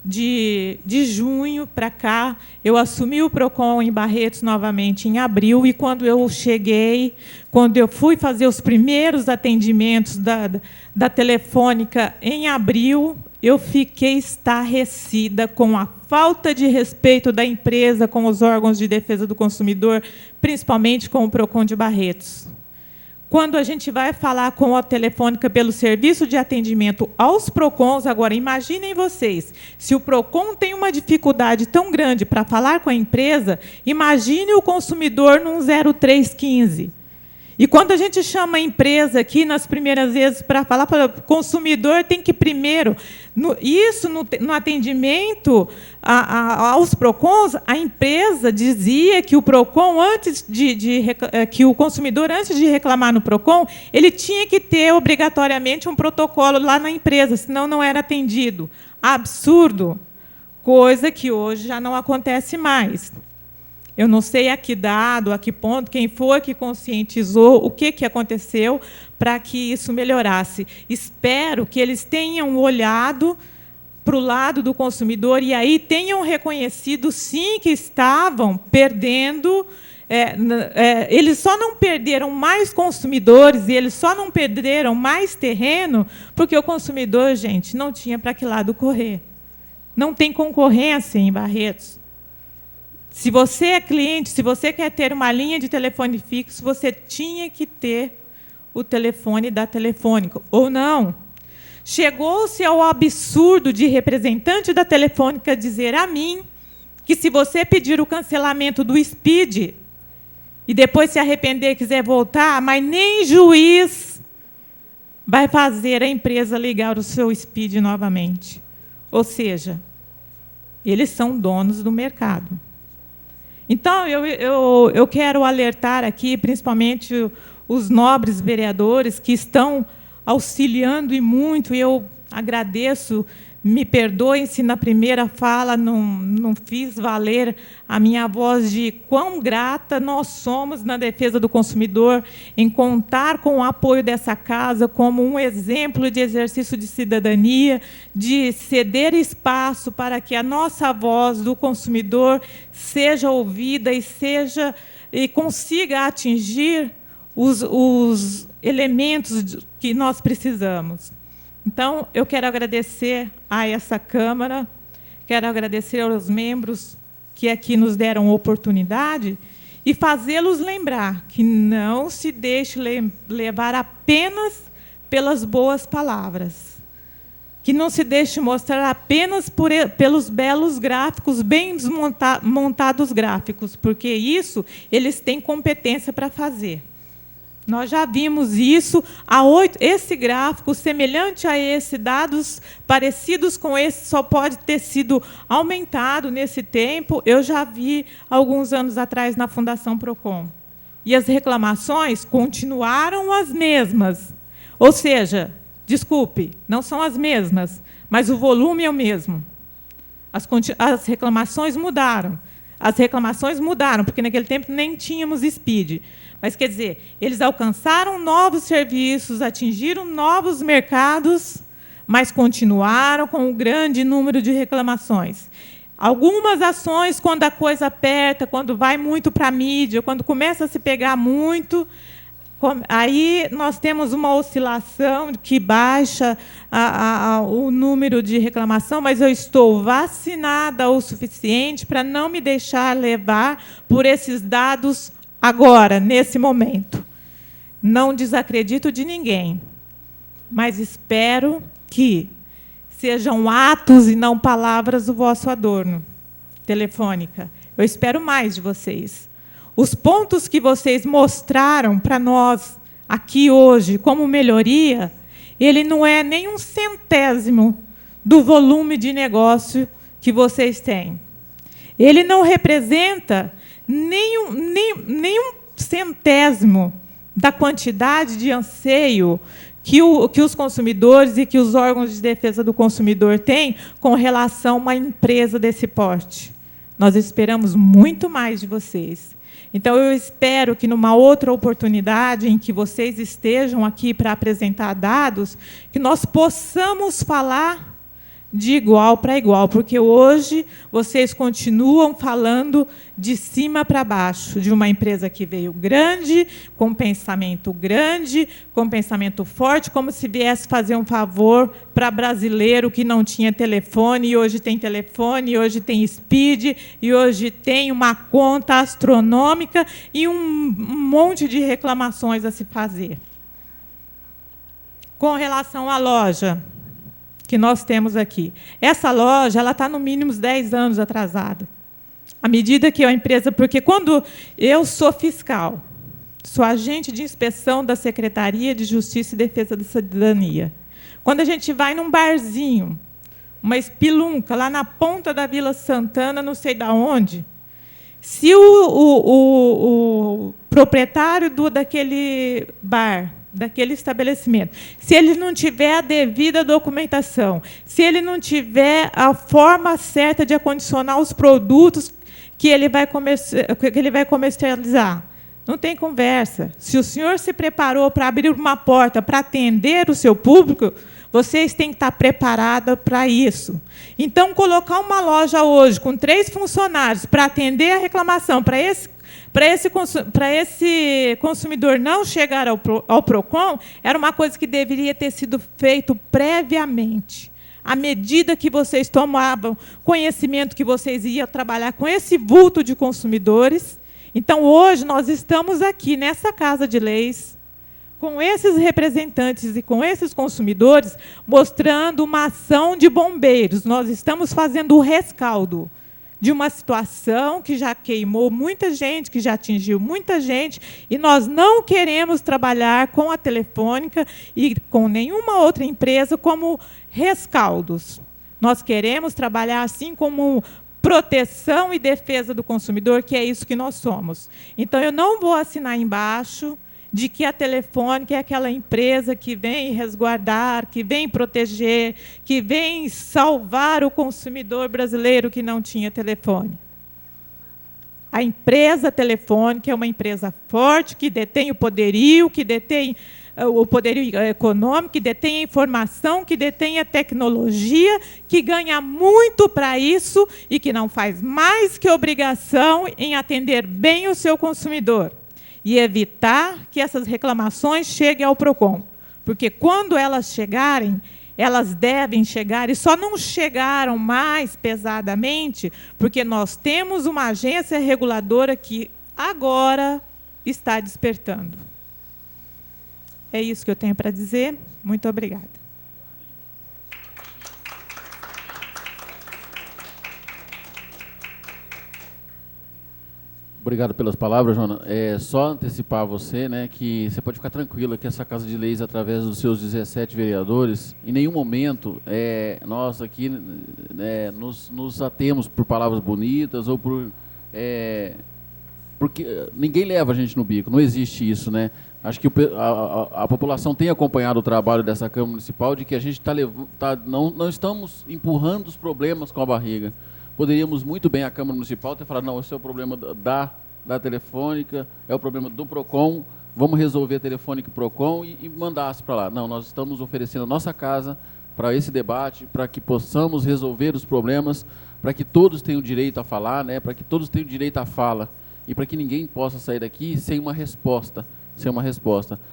De junho para cá, eu assumi o PROCON em Barretos novamente em abril, e quando eu cheguei, quando eu fui fazer os primeiros atendimentos da Telefônica em abril, eu fiquei estarrecida com a falta de respeito da empresa com os órgãos de defesa do consumidor, principalmente com o PROCON de Barretos. Quando a gente vai falar com a Telefônica pelo serviço de atendimento aos PROCONs, agora, imaginem vocês, se o PROCON tem uma dificuldade tão grande para falar com a empresa, imagine o consumidor num 0315. E quando a gente chama a empresa aqui, nas primeiras vezes, para falar para o consumidor, tem que primeiro... No atendimento aos PROCONs, a empresa dizia que o PROCON, que o consumidor, antes de reclamar no PROCON, ele tinha que ter, obrigatoriamente, um protocolo lá na empresa, senão não era atendido. Absurdo. Coisa que hoje já não acontece mais. Eu não sei a que dado, a que ponto, quem foi que conscientizou, o que aconteceu para que isso melhorasse. Espero que eles tenham olhado para o lado do consumidor e aí tenham reconhecido, sim, que estavam perdendo. Eles só não perderam mais consumidores e eles só não perderam mais terreno porque o consumidor, gente, não tinha para que lado correr. Não tem concorrência em Barretos. Se você é cliente, se você quer ter uma linha de telefone fixo, você tinha que ter o telefone da Telefônica, ou não. Chegou-se ao absurdo de representante da Telefônica dizer a mim que, se você pedir o cancelamento do SPID e depois se arrepender e quiser voltar, mas nem juiz vai fazer a empresa ligar o seu SPID novamente. Ou seja, eles são donos do mercado. Então, eu quero alertar aqui, principalmente os nobres vereadores que estão auxiliando e muito, e eu agradeço, me perdoem se na primeira fala não fiz valer a minha voz de quão grata nós somos na defesa do consumidor, em contar com o apoio dessa casa como um exemplo de exercício de cidadania, de ceder espaço para que a nossa voz do consumidor seja ouvida e consiga atingir os elementos que nós precisamos. Então, eu quero agradecer a essa Câmara, quero agradecer aos membros que aqui nos deram oportunidade e fazê-los lembrar que não se deixe levar apenas pelas boas palavras, que não se deixe mostrar apenas pelos belos gráficos, bem montados gráficos, porque isso eles têm competência para fazer. Nós já vimos isso, esse gráfico, semelhante a esse, dados parecidos com esse, só pode ter sido aumentado nesse tempo. Eu já vi alguns anos atrás na Fundação PROCON. E as reclamações continuaram as mesmas. Ou seja, desculpe, não são as mesmas, mas o volume é o mesmo. As reclamações mudaram. As reclamações mudaram, porque naquele tempo nem tínhamos SPID. Mas, quer dizer, eles alcançaram novos serviços, atingiram novos mercados, mas continuaram com um grande número de reclamações. Algumas ações, quando a coisa aperta, quando vai muito para a mídia, quando começa a se pegar muito, aí nós temos uma oscilação que baixa o número de reclamação, mas eu estou vacinada o suficiente para não me deixar levar por esses dados agora, nesse momento. Não desacredito de ninguém, mas espero que sejam atos e não palavras o vosso adorno, Telefônica. Eu espero mais de vocês. Os pontos que vocês mostraram para nós aqui hoje como melhoria, ele não é nem 1/100º do volume de negócio que vocês têm. Ele não representa nem 1/100º da quantidade de anseio que os consumidores e que os órgãos de defesa do consumidor têm com relação a uma empresa desse porte. Nós esperamos muito mais de vocês. Então, eu espero que, numa outra oportunidade em que vocês estejam aqui para apresentar dados, que nós possamos falar de igual para igual, porque hoje vocês continuam falando de cima para baixo, de uma empresa que veio grande, com pensamento forte, como se viesse fazer um favor para brasileiro que não tinha telefone, e hoje tem telefone, e hoje tem Speed, e hoje tem uma conta astronômica e um monte de reclamações a se fazer. Com relação à loja que nós temos aqui. Essa loja ela está, no mínimo, 10 anos atrasada. À medida que a empresa... Porque quando eu sou fiscal, sou agente de inspeção da Secretaria de Justiça e Defesa da Cidadania. Quando a gente vai num barzinho, uma espelunca, lá na ponta da Vila Santana, não sei de onde, se o proprietário daquele bar, daquele estabelecimento, se ele não tiver a devida documentação, se ele não tiver a forma certa de acondicionar os produtos que ele vai comercializar, não tem conversa. Se o senhor se preparou para abrir uma porta para atender o seu público, vocês têm que estar preparados para isso. Então, colocar uma loja hoje com 3 funcionários para atender a reclamação, para esse consumidor não chegar ao PROCON, era uma coisa que deveria ter sido feito previamente. À medida que vocês tomavam conhecimento que vocês iam trabalhar com esse vulto de consumidores. Então, hoje, nós estamos aqui, nessa Casa de Leis, com esses representantes e com esses consumidores, mostrando uma ação de bombeiros. Nós estamos fazendo o rescaldo de uma situação que já queimou muita gente, que já atingiu muita gente, e nós não queremos trabalhar com a Telefônica e com nenhuma outra empresa como rescaldos. Nós queremos trabalhar assim como proteção e defesa do consumidor, que é isso que nós somos. Então, eu não vou assinar embaixo de que a Telefônica é aquela empresa que vem resguardar, que vem proteger, que vem salvar o consumidor brasileiro que não tinha telefone. A empresa Telefônica é uma empresa forte, que detém o poderio, que detém o poderio econômico, que detém a informação, que detém a tecnologia, que ganha muito para isso e que não faz mais que obrigação em atender bem o seu consumidor e evitar que essas reclamações cheguem ao PROCON. Porque, quando elas chegarem, elas devem chegar, e só não chegaram mais pesadamente, porque nós temos uma agência reguladora que agora está despertando. É isso que eu tenho para dizer. Muito obrigada. Obrigado pelas palavras, Joana. Só antecipar você, né, que você pode ficar tranquila que essa Casa de Leis, através dos seus 17 vereadores, em nenhum momento nós aqui nos atemos por palavras bonitas ou porque ninguém leva a gente no bico, não existe isso, né? Acho que a população tem acompanhado o trabalho dessa Câmara Municipal, de que a gente não estamos empurrando os problemas com a barriga. Poderíamos muito bem, a Câmara Municipal, ter falado, não, esse é o problema da Telefônica, é o problema do PROCON, vamos resolver a Telefônica e PROCON e mandasse para lá. Não, nós estamos oferecendo a nossa casa para esse debate, para que possamos resolver os problemas, para que todos tenham direito a falar, né, para que todos tenham direito à fala, e para que ninguém possa sair daqui sem uma resposta.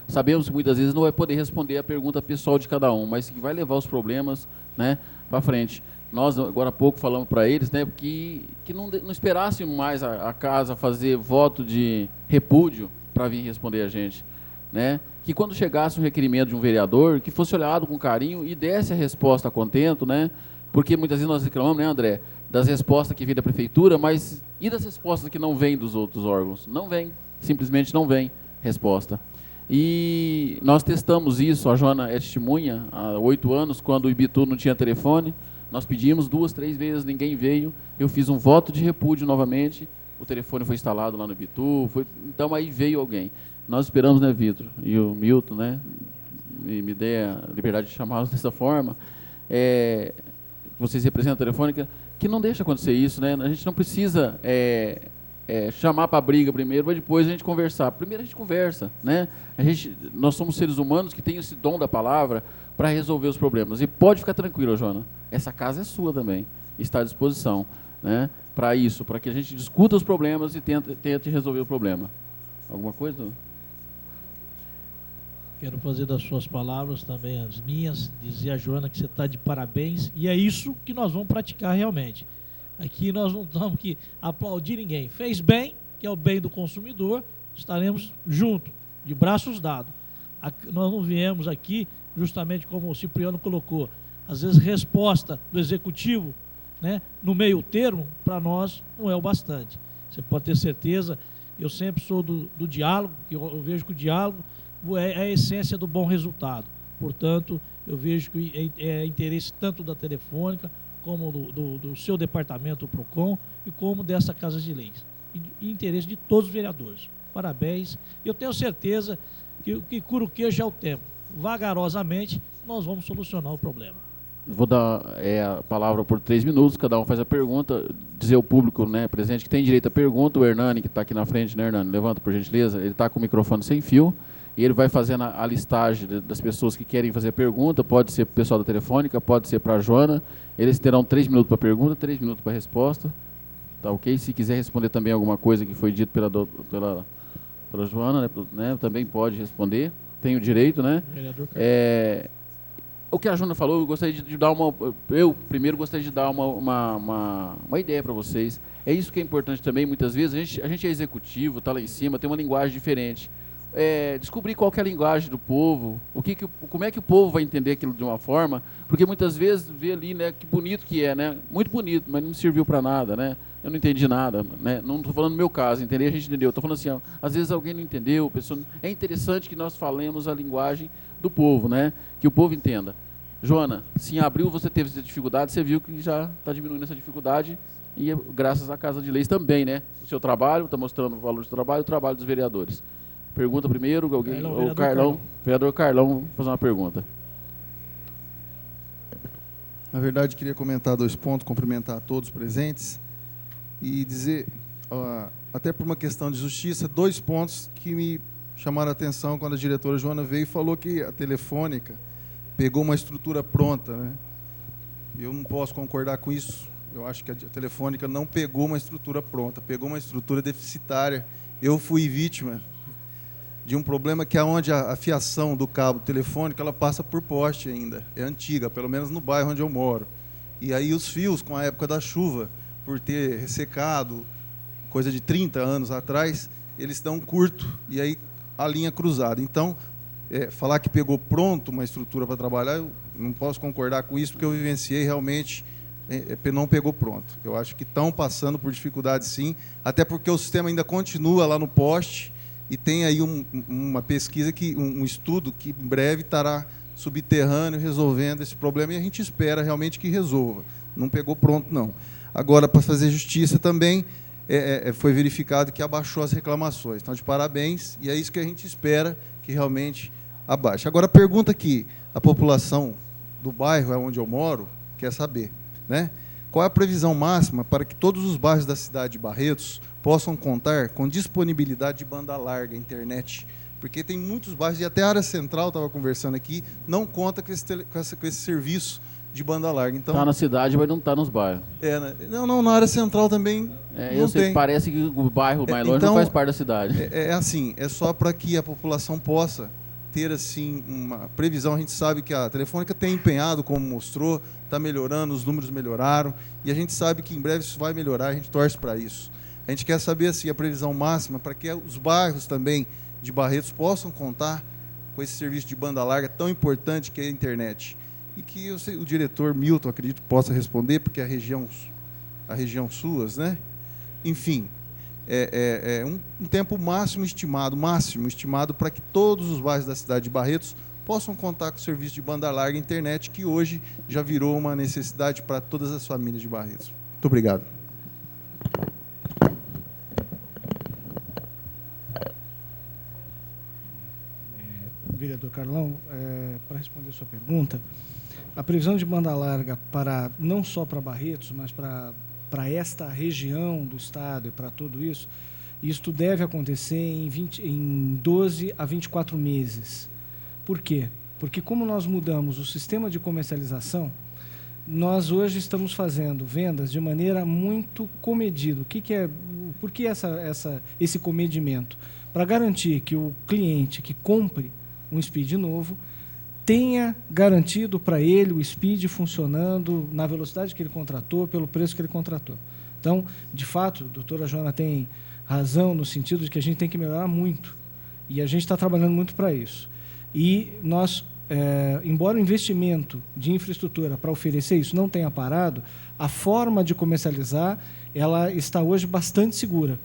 Sabemos que muitas vezes não vai poder responder a pergunta pessoal de cada um, mas que vai levar os problemas, né, para frente. Nós, agora há pouco, falamos para eles, né, que não esperassem mais a casa fazer voto de repúdio para vir responder a gente, né? Que quando chegasse um requerimento de um vereador, que fosse olhado com carinho e desse a resposta a contento, né? Porque muitas vezes nós reclamamos, né, André, das respostas que vêm da prefeitura, mas e das respostas que não vêm dos outros órgãos? Não vem, simplesmente não vem resposta. E nós testamos isso, a Joana é testemunha, há 8 anos, quando o Ibitu não tinha telefone, nós pedimos 2, 3 vezes, ninguém veio, eu fiz um voto de repúdio novamente, o telefone foi instalado lá no Ibitu, então aí veio alguém. Nós esperamos, né, Vitor, e o Milton, né, me dê a liberdade de chamá-los dessa forma, vocês representam a Telefônica, que não deixa acontecer isso, né? A gente não precisa chamar para a briga primeiro, mas depois a gente conversar. Primeiro a gente conversa, né? Nós somos seres humanos que têm esse dom da palavra para resolver os problemas. E pode ficar tranquilo, Joana, essa casa é sua também, está à disposição, né? Para isso, para que a gente discuta os problemas e tente resolver o problema. Alguma coisa? Quero fazer das suas palavras também as minhas, dizer a Joana que você está de parabéns, e é isso que nós vamos praticar realmente. Aqui nós não estamos aqui aplaudir ninguém. Fez bem, que é o bem do consumidor, estaremos juntos, de braços dados. Nós não viemos aqui, justamente como o Cipriano colocou, às vezes resposta do executivo, né, no meio termo, para nós não é o bastante. Você pode ter certeza, eu sempre sou do diálogo, que eu vejo que o diálogo é a essência do bom resultado. Portanto, eu vejo que é interesse tanto da Telefônica, como do seu departamento, o PROCON, e como dessa Casa de Leis. E interesse de todos os vereadores. Parabéns. Eu tenho certeza que o que cura o queijo é o tempo. Vagarosamente, nós vamos solucionar o problema. Vou dar a palavra por 3 minutos, cada um faz a pergunta, dizer ao público, né, presente que tem direito à pergunta. O Hernani, que está aqui na frente, né, Hernani? Levanta, por gentileza. Ele está com o microfone sem fio. E ele vai fazendo a listagem das pessoas que querem fazer pergunta, pode ser para o pessoal da Telefônica, pode ser para a Joana. Eles terão 3 minutos para a pergunta, 3 minutos para a resposta. Tá ok? Se quiser responder também alguma coisa que foi dito pela Joana, né, também pode responder. Tem o direito, né? O que a Joana falou, eu gostaria de dar uma ideia para vocês. É isso que é importante também, muitas vezes, a gente é executivo, está lá em cima, tem uma linguagem diferente. Descobrir qual que é a linguagem do povo, como é que o povo vai entender aquilo de uma forma, porque muitas vezes vê ali, né, que bonito que é, né, muito bonito, mas não serviu para nada, né, eu não entendi nada, né, não estou falando no meu caso, entender, a gente entendeu, estou falando assim, ó, às vezes alguém não entendeu, é interessante que nós falemos a linguagem do povo, né, que o povo entenda. Joana, se em abril você teve essa dificuldade, você viu que já está diminuindo essa dificuldade, e graças à Casa de Leis também, né, o seu trabalho, está mostrando o valor do trabalho, o trabalho dos vereadores. Pergunta primeiro, alguém? O Carlão. Vereador Carlão, vou fazer uma pergunta. Na verdade, queria comentar 2 pontos, cumprimentar a todos presentes e dizer, até por uma questão de justiça, 2 pontos que me chamaram a atenção quando a diretora Joana veio e falou que a Telefônica pegou uma estrutura pronta, né? Eu não posso concordar com isso. Eu acho que a Telefônica não pegou uma estrutura pronta, pegou uma estrutura deficitária. Eu fui vítima de um problema que é onde a fiação do cabo telefônico ela passa por poste ainda, é antiga, pelo menos no bairro onde eu moro. E aí os fios, com a época da chuva, por ter ressecado, coisa de 30 anos atrás, eles estão curtos, e aí a linha cruzada. Então, falar que pegou pronto uma estrutura para trabalhar, eu não posso concordar com isso, porque eu vivenciei realmente, não pegou pronto. Eu acho que estão passando por dificuldades sim, até porque o sistema ainda continua lá no poste, e tem aí uma pesquisa, um estudo que em breve estará subterrâneo resolvendo esse problema, e a gente espera realmente que resolva. Não pegou pronto, não. Agora, para fazer justiça também, foi verificado que abaixou as reclamações. Então, de parabéns, e é isso que a gente espera, que realmente abaixe. Agora, a pergunta que a população do bairro, onde eu moro, quer saber, né? Qual é a previsão máxima para que todos os bairros da cidade de Barretos possam contar com disponibilidade de banda larga, internet, Porque tem muitos bairros, e até a área central, estava conversando aqui, não conta com esse serviço de banda larga. Então, Está na cidade, mas não está nos bairros. Não, na área central também Eu não sei, tem. parece que o bairro mais longe então, não faz parte da cidade. Assim, é só para que a população possa ter assim uma previsão. A gente sabe que a Telefônica tem empenhado, como mostrou, está melhorando, os números melhoraram, e a gente sabe que em breve isso vai melhorar, a gente torce para isso. A gente quer saber assim, a previsão máxima para que os bairros também de Barretos possam contar com esse serviço de banda larga tão importante que é a internet. E que o diretor Milton, acredito, possa responder, porque a região suas, né? Enfim, um tempo máximo estimado para que todos os bairros da cidade de Barretos possam contar com o serviço de banda larga e internet, que hoje já virou uma necessidade para todas as famílias de Barretos. Muito obrigado. Vereador Carlão, para responder a sua pergunta, a previsão de banda larga não só para Barretos, mas para esta região do estado e para tudo isso, isto deve acontecer em 12 a 24 meses. Por quê? Porque como nós mudamos o sistema de comercialização, nós hoje estamos fazendo vendas de maneira muito comedida. Por que esse comedimento? Para garantir que o cliente que compre um Speed novo tenha garantido para ele o Speed funcionando na velocidade que ele contratou, pelo preço que ele contratou. Então, de fato, a doutora Joana tem razão no sentido de que a gente tem que melhorar muito. E a gente está trabalhando muito para isso. E nós, embora o investimento de infraestrutura para oferecer isso não tenha parado, a forma de comercializar ela está hoje bastante segura.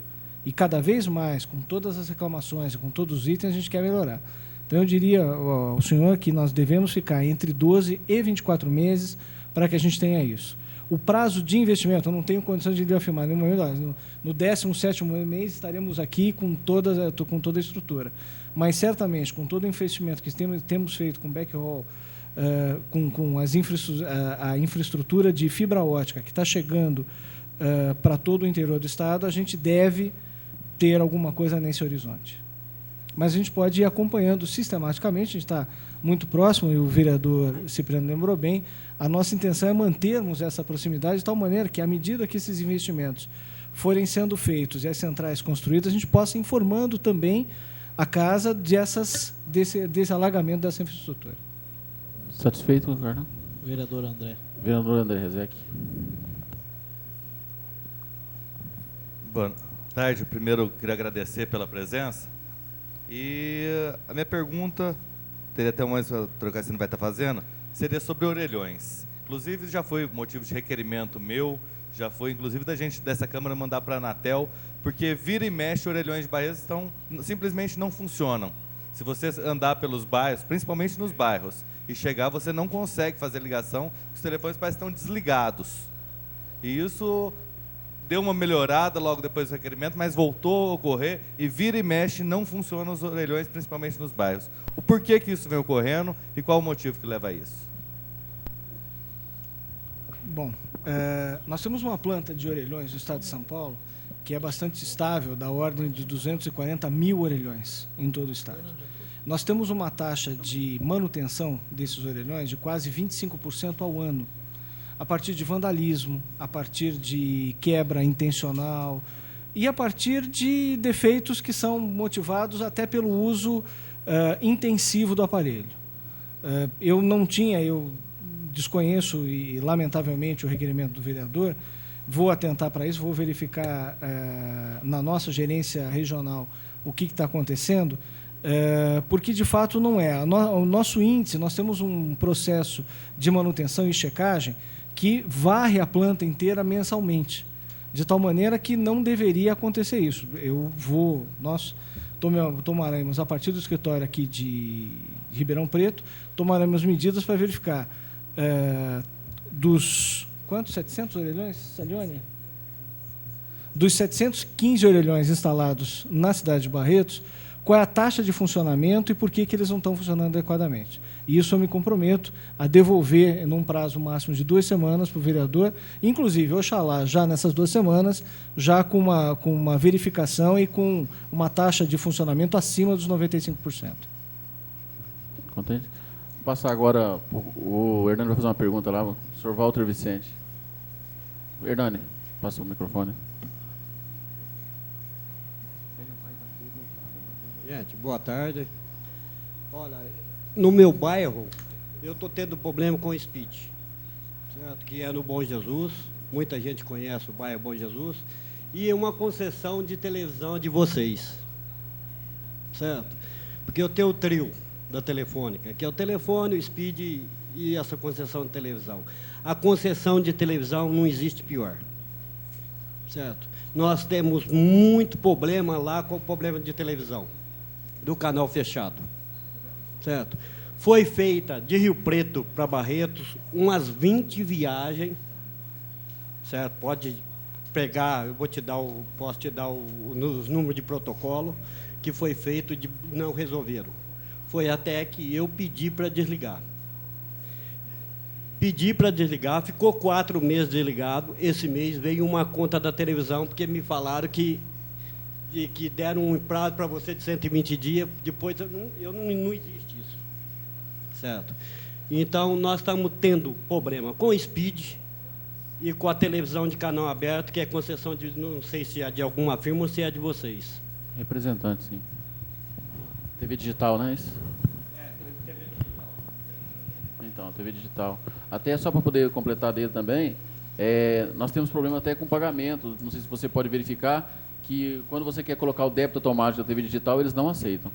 E cada vez mais, com todas as reclamações e com todos os itens, a gente quer melhorar. Então, eu diria ao senhor que nós devemos ficar entre 12 e 24 meses para que a gente tenha isso. O prazo de investimento, eu não tenho condição de lhe afirmar, no 17º mês estaremos aqui com toda a estrutura. Mas, certamente, com todo o investimento que temos feito com backhaul, com a infraestrutura de fibra ótica que está chegando para todo o interior do estado, a gente deve ter alguma coisa nesse horizonte. Mas a gente pode ir acompanhando sistematicamente, a gente está muito próximo, e o vereador Cipriano lembrou bem, a nossa intenção é mantermos essa proximidade de tal maneira que, à medida que esses investimentos forem sendo feitos e as centrais construídas, a gente possa ir informando também a casa desse alagamento dessa infraestrutura. Satisfeito, Carlão? Vereador André. Vereador André Rezec. Boa tarde. Primeiro, queria agradecer pela presença. E a minha pergunta, teria até mais para trocar, se não vai estar fazendo, seria sobre orelhões. Inclusive, já foi motivo de requerimento meu, já foi, inclusive, da gente dessa Câmara mandar para a Anatel, porque vira e mexe, orelhões de Barretos simplesmente não funcionam. Se você andar pelos bairros, principalmente nos bairros, e chegar, você não consegue fazer ligação, os telefones parecem que estão desligados. E isso deu uma melhorada logo depois do requerimento, mas voltou a ocorrer e vira e mexe, não funcionam os orelhões, principalmente nos bairros. O porquê que isso vem ocorrendo e qual o motivo que leva a isso? Bom, nós temos uma planta de orelhões no estado de São Paulo que é bastante estável, da ordem de 240 mil orelhões em todo o estado. Nós temos uma taxa de manutenção desses orelhões de quase 25% ao ano, a partir de vandalismo, a partir de quebra intencional e a partir de defeitos que são motivados até pelo uso intensivo do aparelho. Eu desconheço e, lamentavelmente, o requerimento do vereador, vou atentar para isso, vou verificar na nossa gerência regional o que está acontecendo, porque, de fato, não é. O nosso índice, nós temos um processo de manutenção e checagem que varre a planta inteira mensalmente, de tal maneira que não deveria acontecer isso. Nós tomaremos, a partir do escritório aqui de Ribeirão Preto, tomaremos medidas para verificar dos... Quantos? 700 orelhões, Salione? Dos 715 orelhões instalados na cidade de Barretos, qual é a taxa de funcionamento e por que eles não estão funcionando adequadamente. E isso eu me comprometo a devolver num prazo máximo de 2 semanas para o vereador, inclusive, oxalá, já nessas 2 semanas, já com uma verificação e com uma taxa de funcionamento acima dos 95%. Contente? Vou passar agora, o Hernani vai fazer uma pergunta lá, o senhor Walter Vicente. Hernani, passa o microfone. Gente, boa tarde. Olha, no meu bairro, eu estou tendo problema com o Speed, certo? Que é no Bom Jesus, muita gente conhece o bairro Bom Jesus, e é uma concessão de televisão de vocês, certo? Porque eu tenho o trio da Telefônica, que é o telefone, o Speed e essa concessão de televisão. A concessão de televisão não existe pior, certo? Nós temos muito problema lá com o problema de televisão, do canal fechado, certo? Foi feita de Rio Preto para Barretos umas 20 viagens, certo? Pode pegar, eu vou te dar posso te dar os números de protocolo que foi feito e não resolveram. Foi até que eu pedi para desligar. Pedi para desligar, ficou 4 meses desligado. Esse mês veio uma conta da televisão, porque me falaram que deram um prazo para você de 120 dias, depois não existe isso, certo? Então, nós estamos tendo problema com o Speed e com a televisão de canal aberto, que é concessão de, não sei se é de alguma firma ou se é de vocês. Representante, sim. TV digital, não é isso? TV digital. Então, TV digital. Até só para poder completar dele também, nós temos problema até com pagamento, não sei se você pode verificar, que quando você quer colocar o débito automático da TV digital, eles não aceitam.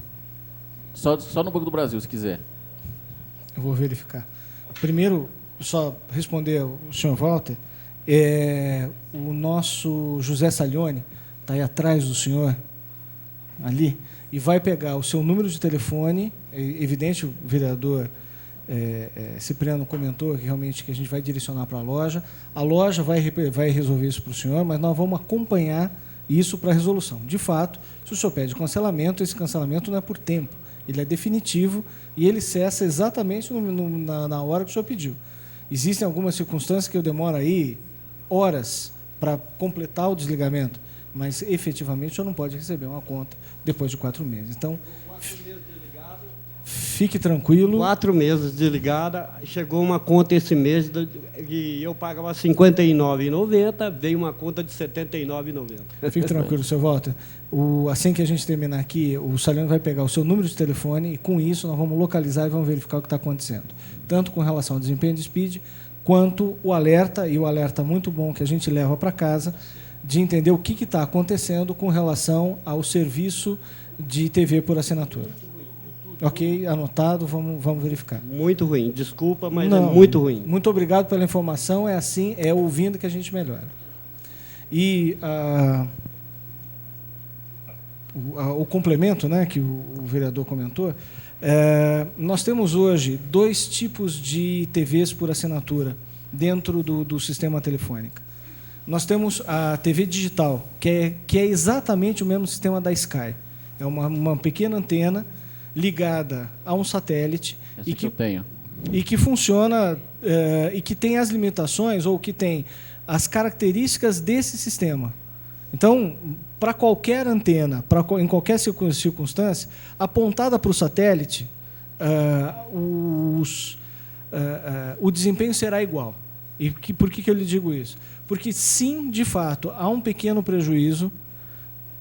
Só no Banco do Brasil, se quiser. Eu vou verificar. Primeiro, só responder ao senhor Walter, o nosso José Salione está aí atrás do senhor, ali, e vai pegar o seu número de telefone, evidente, o vereador Cipriano comentou que realmente que a gente vai direcionar para a loja vai resolver isso para o senhor, mas nós vamos acompanhar isso para resolução. De fato, se o senhor pede cancelamento, esse cancelamento não é por tempo, ele é definitivo e ele cessa exatamente na hora que o senhor pediu. Existem algumas circunstâncias que eu demoro aí horas para completar o desligamento, mas efetivamente o senhor não pode receber uma conta depois de 4 meses. Então, 4 meses desligado. Fique tranquilo. 4 meses desligada, chegou uma conta esse mês, e eu pagava R$ 59,90, veio uma conta de R$ 79,90. Fique tranquilo, senhor Walter. Assim que a gente terminar aqui, o Saliano vai pegar o seu número de telefone e, com isso, nós vamos localizar e vamos verificar o que está acontecendo. Tanto com relação ao desempenho de Speed, quanto o alerta, e o alerta muito bom que a gente leva para casa, de entender o que está acontecendo com relação ao serviço de TV por assinatura. Ok, anotado, vamos verificar. Muito ruim, desculpa, mas Não, é muito ruim. Muito obrigado pela informação, é assim, é ouvindo que a gente melhora. E o complemento, né, que o vereador comentou, nós temos hoje 2 tipos de TVs por assinatura dentro do sistema telefônico. Nós temos a TV digital, que é exatamente o mesmo sistema da Sky. É uma pequena antena ligada a um satélite e que eu tenho. E que funciona e que tem as limitações ou que tem as características desse sistema. Então, para qualquer antena, em qualquer circunstância, apontada para o satélite, o desempenho será igual. E por que eu lhe digo isso? Porque, sim, de fato, há um pequeno prejuízo,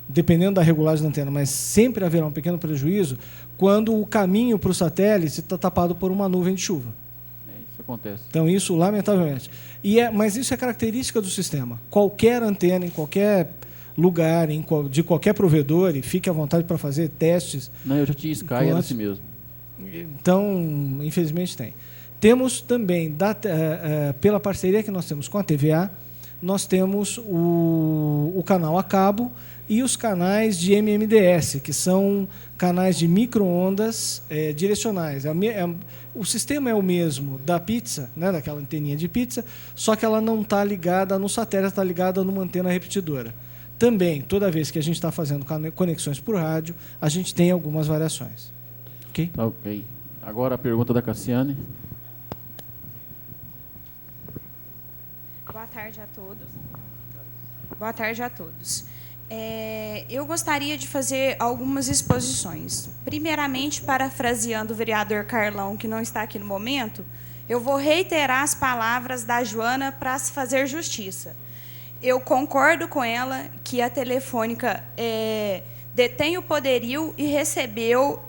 dependendo da regulagem da antena, mas sempre haverá um pequeno prejuízo quando o caminho para o satélite está tapado por uma nuvem de chuva. Isso acontece. Então, isso, lamentavelmente. Mas isso é característica do sistema. Qualquer antena, em qualquer lugar, de qualquer provedor, e fique à vontade para fazer testes. Não, eu já tinha Sky, era assim mesmo. Então, infelizmente, tem. Temos também, pela parceria que nós temos com a TVA, nós temos o canal a cabo e os canais de MMDS, que são canais de micro-ondas direcionais. O sistema é o mesmo da pizza, né, daquela anteninha de pizza, só que ela não está ligada no satélite, está ligada numa antena repetidora. Também, toda vez que a gente está fazendo conexões por rádio, a gente tem algumas variações. Ok? Tá ok. Agora a pergunta da Cassiane. Boa tarde a todos. Boa tarde a todos. Eu gostaria de fazer algumas exposições. Primeiramente, parafraseando o vereador Carlão, que não está aqui no momento, eu vou reiterar as palavras da Joana para se fazer justiça. Eu concordo com ela que a Telefônica detém o poderio e recebeu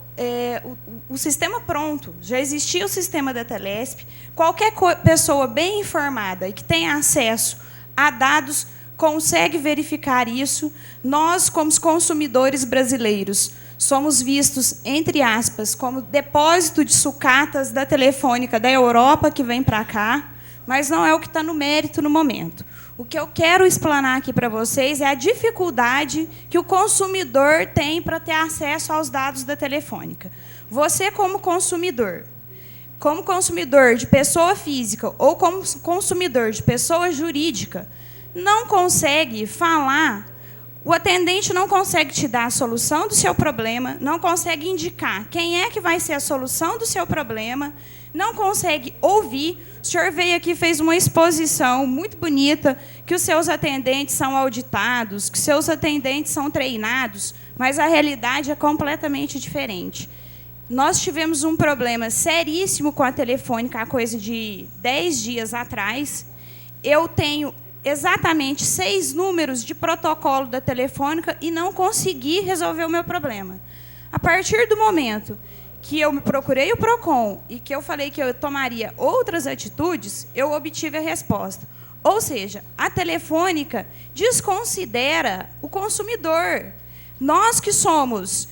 o sistema pronto. Já existia o sistema da Telesp. Qualquer pessoa bem informada e que tenha acesso a dados consegue verificar isso. Nós, como consumidores brasileiros, somos vistos, entre aspas, como depósito de sucatas da Telefônica da Europa que vem para cá, mas não é o que está no mérito no momento. O que eu quero explanar aqui para vocês é a dificuldade que o consumidor tem para ter acesso aos dados da Telefônica. Você, como consumidor de pessoa física ou como consumidor de pessoa jurídica, não consegue falar, o atendente não consegue te dar a solução do seu problema, não consegue indicar quem é que vai ser a solução do seu problema, não consegue ouvir. O senhor veio aqui e fez uma exposição muito bonita, que os seus atendentes são auditados, que os seus atendentes são treinados, mas a realidade é completamente diferente. Nós tivemos um problema seríssimo com a Telefônica há coisa de 10 dias atrás. Eu tenho exatamente 6 números de protocolo da Telefônica e não consegui resolver o meu problema. A partir do momento que eu me procurei o PROCON e que eu falei que eu tomaria outras atitudes, eu obtive a resposta. Ou seja, a Telefônica desconsidera o consumidor. Nós que somos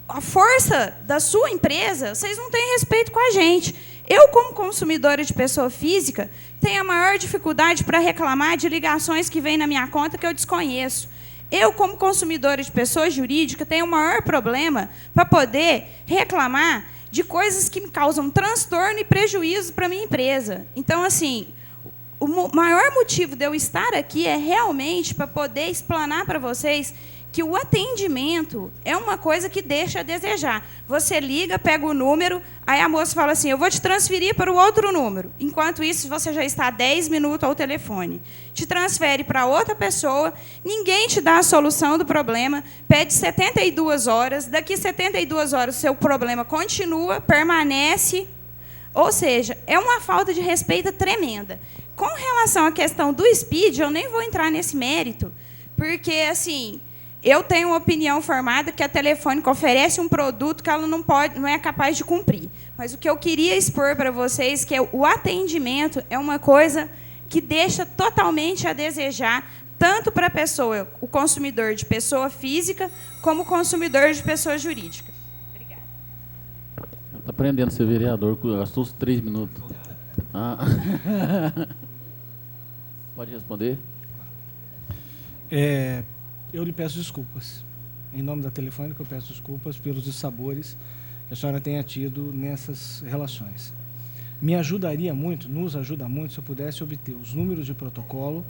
a força da sua empresa, vocês não têm respeito com a gente. Eu, como consumidora de pessoa física, tenho a maior dificuldade para reclamar de ligações que vêm na minha conta que eu desconheço. Eu, como consumidora de pessoa jurídica, tenho o maior problema para poder reclamar de coisas que me causam transtorno e prejuízo para a minha empresa. Então, assim, o maior motivo de eu estar aqui é realmente para poder explanar para vocês que o atendimento é uma coisa que deixa a desejar. Você liga, pega o número, aí a moça fala assim, eu vou te transferir para o outro número. Enquanto isso, você já está 10 minutos ao telefone. Te transfere para outra pessoa, ninguém te dá a solução do problema, pede 72 horas, daqui 72 horas o seu problema continua, permanece. Ou seja, é uma falta de respeito tremenda. Com relação à questão do SPID, eu nem vou entrar nesse mérito, porque, assim, eu tenho uma opinião formada que a Telefônica oferece um produto que ela não é capaz de cumprir. Mas o que eu queria expor para vocês é que o atendimento é uma coisa que deixa totalmente a desejar, tanto para a pessoa, o consumidor de pessoa física, como o consumidor de pessoa jurídica. Obrigada. Está aprendendo a ser vereador, gastou os 3 minutos. Pode responder? Eu lhe peço desculpas. Em nome da Telefônica, eu peço desculpas pelos dissabores que a senhora tenha tido nessas relações. Me ajudaria muito, nos ajuda muito, se eu pudesse obter os números de protocolo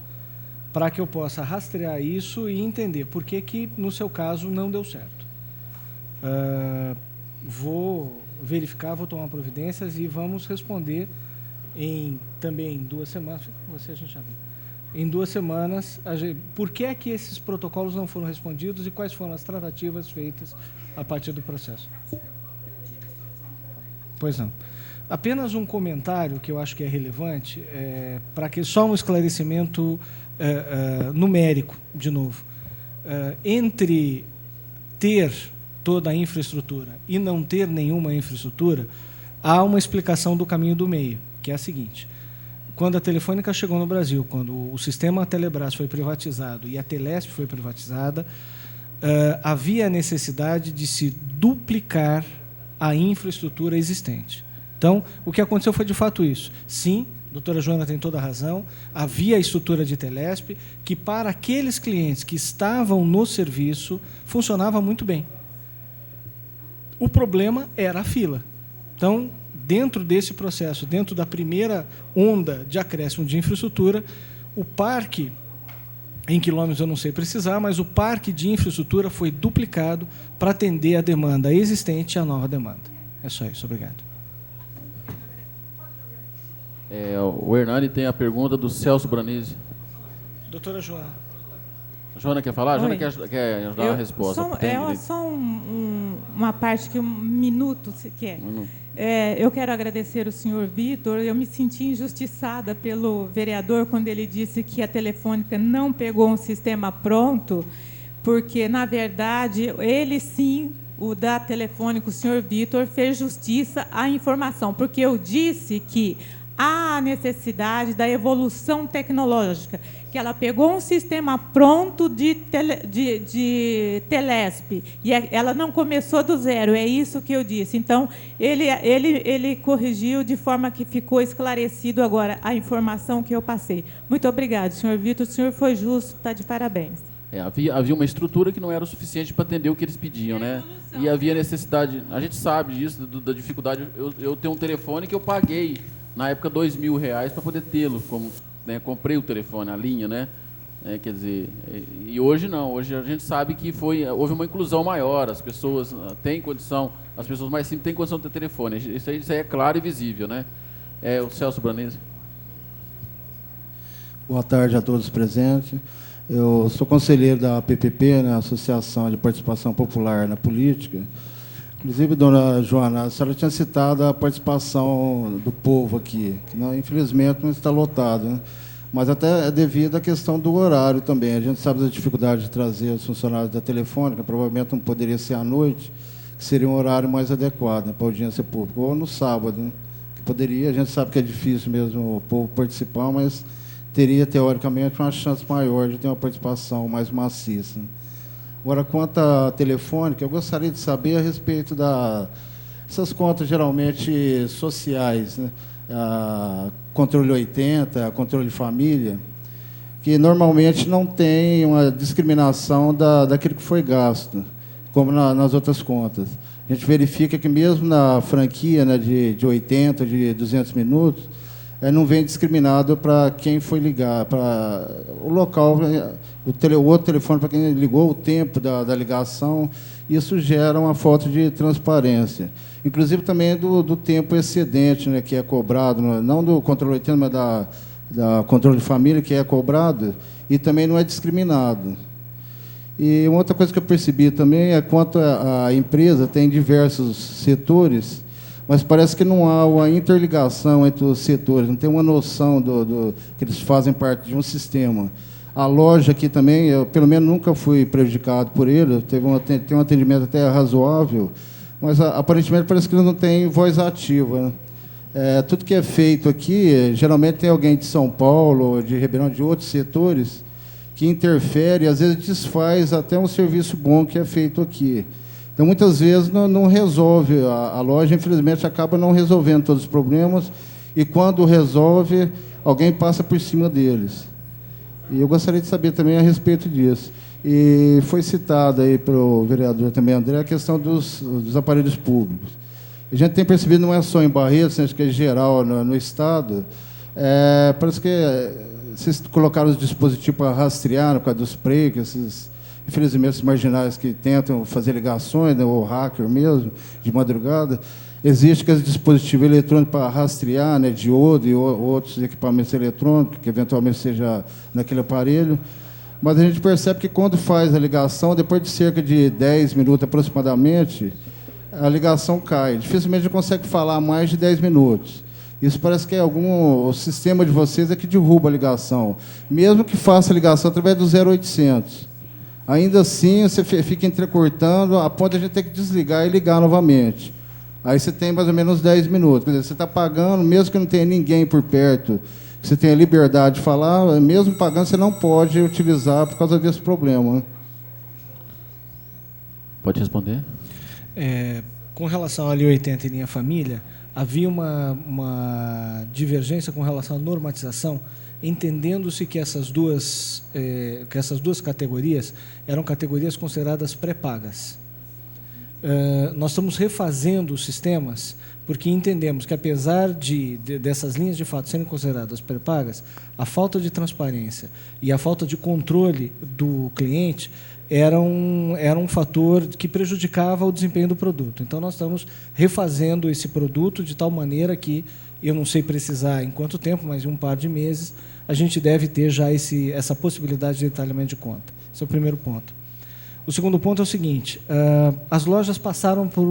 para que eu possa rastrear isso e entender por que, no seu caso, não deu certo. Vou verificar, vou tomar providências e vamos responder também em 2 semanas. Fica com você, a gente já viu. Em 2 semanas, por que é que esses protocolos não foram respondidos e quais foram as tratativas feitas a partir do processo? Pois não. Apenas um comentário que eu acho que é relevante, para que só um esclarecimento numérico, de novo. Entre ter toda a infraestrutura e não ter nenhuma infraestrutura, há uma explicação do caminho do meio, que é a seguinte. Quando a Telefônica chegou no Brasil, quando o sistema Telebrás foi privatizado e a Telesp foi privatizada, havia a necessidade de se duplicar a infraestrutura existente. Então, o que aconteceu foi de fato isso. Sim, a doutora Joana tem toda a razão, havia a estrutura de Telesp que, para aqueles clientes que estavam no serviço, funcionava muito bem. O problema era a fila. Então, dentro desse processo, dentro da primeira onda de acréscimo de infraestrutura, o parque Em quilômetros eu não sei precisar, mas o parque de infraestrutura foi duplicado para atender a demanda existente e a nova demanda. É só isso, obrigado. O Hernani tem a pergunta do Celso Branise. Doutora Joana. A Joana quer falar? A Joana Oi. quer ajudar na resposta. Só uma parte, que 1 minuto, se quer. Eu quero agradecer o senhor Vitor. Eu me senti injustiçada pelo vereador quando ele disse que a Telefônica não pegou um sistema pronto, porque, na verdade, ele sim, o da Telefônica, o senhor Vitor, fez justiça à informação, porque eu disse que há a necessidade da evolução tecnológica, que ela pegou um sistema pronto de Telesp, e ela não começou do zero, é isso que eu disse. Então, ele corrigiu de forma que ficou esclarecido agora a informação que eu passei. Muito obrigado, senhor Vitor, o senhor foi justo, está de parabéns. Havia uma estrutura que não era o suficiente para atender o que eles pediam, né? E havia necessidade, a gente sabe disso, da dificuldade. Eu tenho um telefone que eu paguei, na época, R$2.000 para poder tê-lo, como, né, comprei o telefone, a linha, né? Quer dizer, e hoje não, hoje a gente sabe que houve uma inclusão maior, as pessoas têm condição, as pessoas mais simples têm condição de ter telefone, isso aí é claro e visível, né? O Celso Branise. Boa tarde a todos presentes. Eu sou conselheiro da APPP, né, Associação de Participação Popular na Política. Inclusive, dona Joana, a senhora tinha citado a participação do povo aqui, que infelizmente não está lotado, né? Mas até é devido à questão do horário também. A gente sabe da dificuldade de trazer os funcionários da Telefônica, provavelmente não poderia ser à noite, que seria um horário mais adequado, né, para a audiência pública, ou no sábado, né, que poderia. A gente sabe que é difícil mesmo o povo participar, mas teria, teoricamente, uma chance maior de ter uma participação mais maciça. Agora, quanto à Telefônica, eu gostaria de saber a respeito dessas contas geralmente sociais, né? Controle 80, controle família, que normalmente não tem uma discriminação daquilo que foi gasto, como nas outras contas. A gente verifica que mesmo na franquia, né, de 80, de 200 minutos, não vem discriminado para quem foi ligar, para o local, o outro telefone para quem ligou, o tempo da ligação. Isso gera uma falta de transparência. Inclusive também do tempo excedente, né, que é cobrado, não do controle 80, mas da controle de família, que é cobrado, e também não é discriminado. E uma outra coisa que eu percebi também é quanto a empresa tem diversos setores, mas parece que não há uma interligação entre os setores, não tem uma noção que eles fazem parte de um sistema. A loja aqui também, eu pelo menos nunca fui prejudicado por ele, tem um atendimento até razoável, mas aparentemente parece que eles não têm voz ativa, né? Tudo que é feito aqui, geralmente tem alguém de São Paulo, de Ribeirão, de outros setores, que interfere, às vezes desfaz até um serviço bom que é feito aqui. Então, muitas vezes, não resolve. A loja, infelizmente, acaba não resolvendo todos os problemas, e, quando resolve, alguém passa por cima deles. E eu gostaria de saber também a respeito disso. E foi citada aí pelo vereador também, André, a questão dos aparelhos públicos. A gente tem percebido, não é só em Barretos, acho que é geral no Estado, parece que vocês colocaram os dispositivos para rastrear, por causa dos PREI, que infelizmente, os marginais que tentam fazer ligações, né, ou hacker mesmo, de madrugada, existe aquele dispositivo eletrônico para rastrear, né, diodo e outros equipamentos eletrônicos, que eventualmente seja naquele aparelho. Mas a gente percebe que, quando faz a ligação, depois de cerca de 10 minutos aproximadamente, a ligação cai. Dificilmente a gente consegue falar mais de 10 minutos. Isso parece que o sistema de vocês é que derruba a ligação, mesmo que faça a ligação através do 0800. Ainda assim, você fica entrecortando, a ponto de a gente ter que desligar e ligar novamente. Aí você tem mais ou menos 10 minutos. Quer dizer, você está pagando, mesmo que não tenha ninguém por perto, que você tenha liberdade de falar, mesmo pagando, você não pode utilizar por causa desse problema. Pode responder? Com relação à Lei 80 e linha família, havia uma divergência com relação à normatização, entendendo-se que essas duas categorias eram categorias consideradas pré-pagas. nós estamos refazendo os sistemas, porque entendemos que, apesar dessas linhas de fato serem consideradas pré-pagas, a falta de transparência e a falta de controle do cliente era um fator que prejudicava o desempenho do produto. Então, nós estamos refazendo esse produto de tal maneira que, eu não sei precisar em quanto tempo, mas em um par de meses, a gente deve ter já essa possibilidade de detalhamento de conta. Esse é o primeiro ponto. O segundo ponto é o seguinte: as lojas passaram por